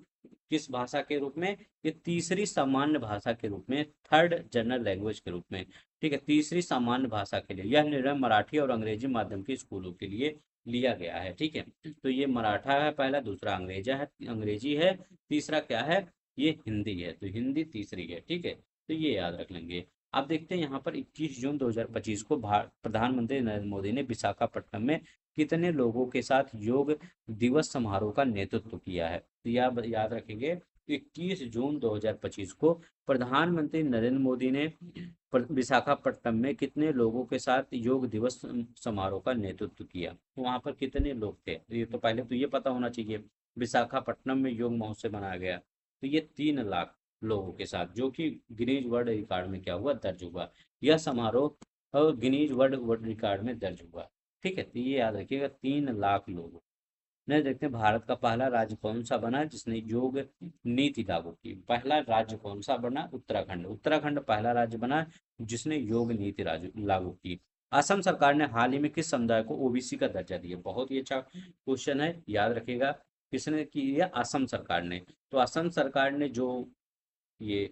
किस भाषा के रूप में? ये तीसरी सामान्य भाषा के रूप में, थर्ड जनरल लैंग्वेज के रूप में। ठीक है, तीसरी सामान्य भाषा के लिए यह निर्णय मराठी और अंग्रेजी माध्यम के स्कूलों के लिए लिया गया है। ठीक है, तो ये मराठा है पहला, दूसरा अंग्रेजी है, तीसरा क्या है, ये हिंदी है, तो हिंदी तीसरी है। ठीक है, तो ये याद रख लेंगे। अब देखते हैं यहाँ पर 21 जून 2025 को प्रधानमंत्री नरेंद्र मोदी ने विशाखापट्टनम में कितने लोगों के साथ योग दिवस समारोह का नेतृत्व किया है? तो याद रखेंगे, 21 जून 2025 को प्रधानमंत्री नरेंद्र मोदी ने विशाखापट्टनम में कितने लोगों के साथ योग दिवस समारोह का नेतृत्व किया? तो वहां पर कितने लोग थे? तो ये तो पहले तो ये पता होना चाहिए, विशाखापट्टनम में योग महोत्सव मनाया गया, तो ये 3 लाख लोगों के साथ, जो कि गिनीज वर्ल्ड रिकॉर्ड में क्या हुआ, दर्ज हुआ। यह समारोह गिनीज वर्ल्ड रिकॉर्ड में दर्ज हुआ। ठीक है, तो ये याद रखिएगा, 3 लाख लोग। नहीं देखते हैं, भारत का पहला राज्य कौन सा बना जिसने योग नीति लागू की? पहला राज्य कौन सा बना? उत्तराखंड। उत्तराखंड पहला राज्य बना जिसने योग नीति लागू की। असम सरकार ने हाल ही में किस समुदाय को ओबीसी का दर्जा दिया? बहुत ही अच्छा क्वेश्चन है, याद रखिएगा, किसने किया? असम सरकार ने। तो असम सरकार ने जो ये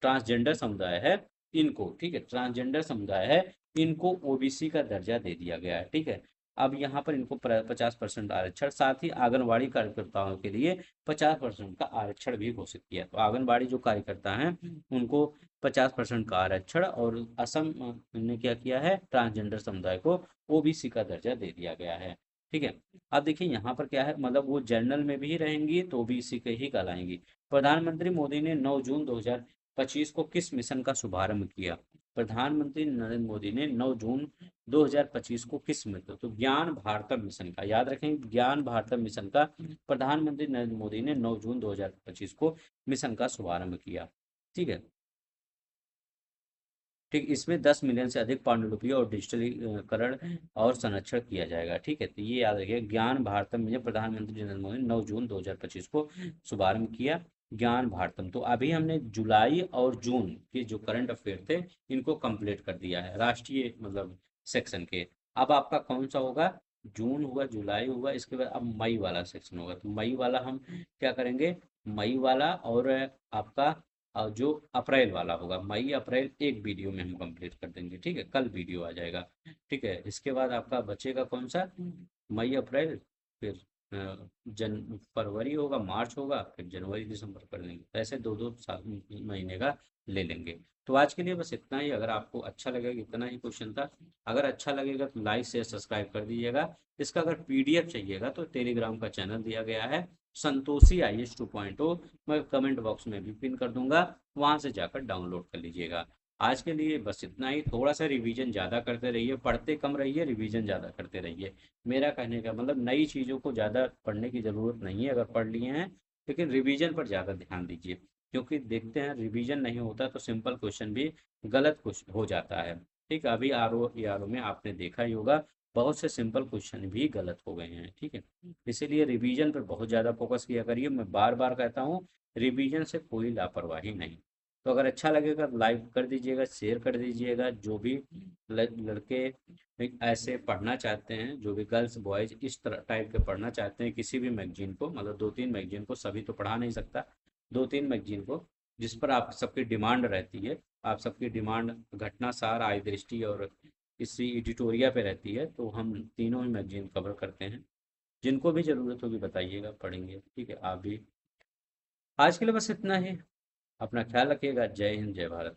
ट्रांसजेंडर समुदाय है इनको, ठीक है, ट्रांसजेंडर समुदाय है इनको ओबीसी का दर्जा दे दिया गया है। ठीक है, अब यहाँ पर इनको 50% आरक्षण, साथ ही आंगनबाड़ी कार्यकर्ताओं के लिए 50% का आरक्षण भी घोषित किया। तो आंगनबाड़ी जो कार्यकर्ता हैं उनको 50% का आरक्षण, और असम ने क्या किया है, ट्रांसजेंडर समुदाय को ओबीसी का दर्जा दे दिया गया है। ठीक है, अब देखिए यहाँ पर क्या है, मतलब वो जनरल में भी रहेंगी तो ओबीसी के ही कहलाएंगी। प्रधानमंत्री मोदी ने 9 जून 2025 को किस मिशन का शुभारंभ किया? प्रधानमंत्री नरेंद्र मोदी ने 9 जून 2025 को किस मिशन, तो ज्ञान भारतम मिशन का, याद रखें, ज्ञान भारतम मिशन का प्रधानमंत्री नरेंद्र मोदी ने 9 जून 2025 को मिशन का शुभारंभ किया। ठीक है। ठीक, इसमें 10 मिलियन से अधिक पांडुलिपियों और डिजिटलीकरण और संरक्षण किया जाएगा। ठीक है, तो ये याद रखिए, ज्ञान भारतम में प्रधानमंत्री नरेंद्र मोदी ने 9 जून 2025 को शुभारंभ किया ज्ञान भारतम। तो अभी हमने जुलाई और जून के जो करंट अफेयर थे इनको कंप्लीट कर दिया है, राष्ट्रीय मतलब सेक्शन के। अब आपका कौन सा होगा, जून हुआ, जुलाई हुआ, इसके बाद अब मई वाला सेक्शन होगा। तो मई वाला हम क्या करेंगे, मई वाला और आपका जो अप्रैल वाला होगा, मई अप्रैल एक वीडियो में हम कंप्लीट कर देंगे। ठीक है, कल वीडियो आ जाएगा। ठीक है, इसके बाद आपका बचेगा कौन सा, मई अप्रैल, फिर फरवरी होगा, मार्च होगा, फिर जनवरी दिसंबर कर देंगे। ऐसे दो दो महीने का ले लेंगे। तो आज के लिए बस इतना ही। अगर आपको अच्छा लगेगा, इतना ही क्वेश्चन था। अगर अच्छा लगेगा तो लाइक शेयर सब्सक्राइब कर दीजिएगा। इसका अगर पीडीएफ चाहिएगा तो टेलीग्राम का चैनल दिया गया है, संतोषी IAS 2.0, मैं कमेंट बॉक्स में भी पिन कर दूंगा, वहां से जाकर डाउनलोड कर लीजिएगा। आज के लिए बस इतना ही। थोड़ा सा रिवीजन ज़्यादा करते रहिए, पढ़ते कम रहिए, रिवीजन ज़्यादा करते रहिए। मेरा कहने का मतलब नई चीज़ों को ज़्यादा पढ़ने की ज़रूरत नहीं है, अगर पढ़ लिए हैं, लेकिन रिवीजन पर ज़्यादा ध्यान दीजिए। क्योंकि देखते हैं रिवीजन नहीं होता तो सिंपल क्वेश्चन भी गलत कुछ हो जाता है। ठीक है, अभी RO में आपने देखा ही होगा, बहुत से सिंपल क्वेश्चन भी गलत हो गए हैं। ठीक है, इसीलिए रिवीजन पर बहुत ज़्यादा फोकस किया करिए। मैं बार बार कहता हूँ, रिवीजन से कोई लापरवाही नहीं। तो अगर अच्छा लगेगा तो लाइक कर दीजिएगा, शेयर कर दीजिएगा। जो भी लड़के ऐसे पढ़ना चाहते हैं, जो भी गर्ल्स बॉयज इस तरह टाइप के पढ़ना चाहते हैं किसी भी मैगजीन को, मतलब 2-3 मैगजीन को, सभी तो पढ़ा नहीं सकता, 2-3 मैगजीन को जिस पर आप सबकी डिमांड रहती है, आप सबकी डिमांड घटना सार, आय दृष्टि और इसी एडिटोरिया पे रहती है, तो हम तीनों ही मैगजीन कवर करते हैं। जिनको भी ज़रूरत होगी बताइएगा, पढ़ेंगे। ठीक है, आप भी। आज के लिए बस इतना ही। अपना ख्याल रखिएगा। जय हिंद, जय भारत।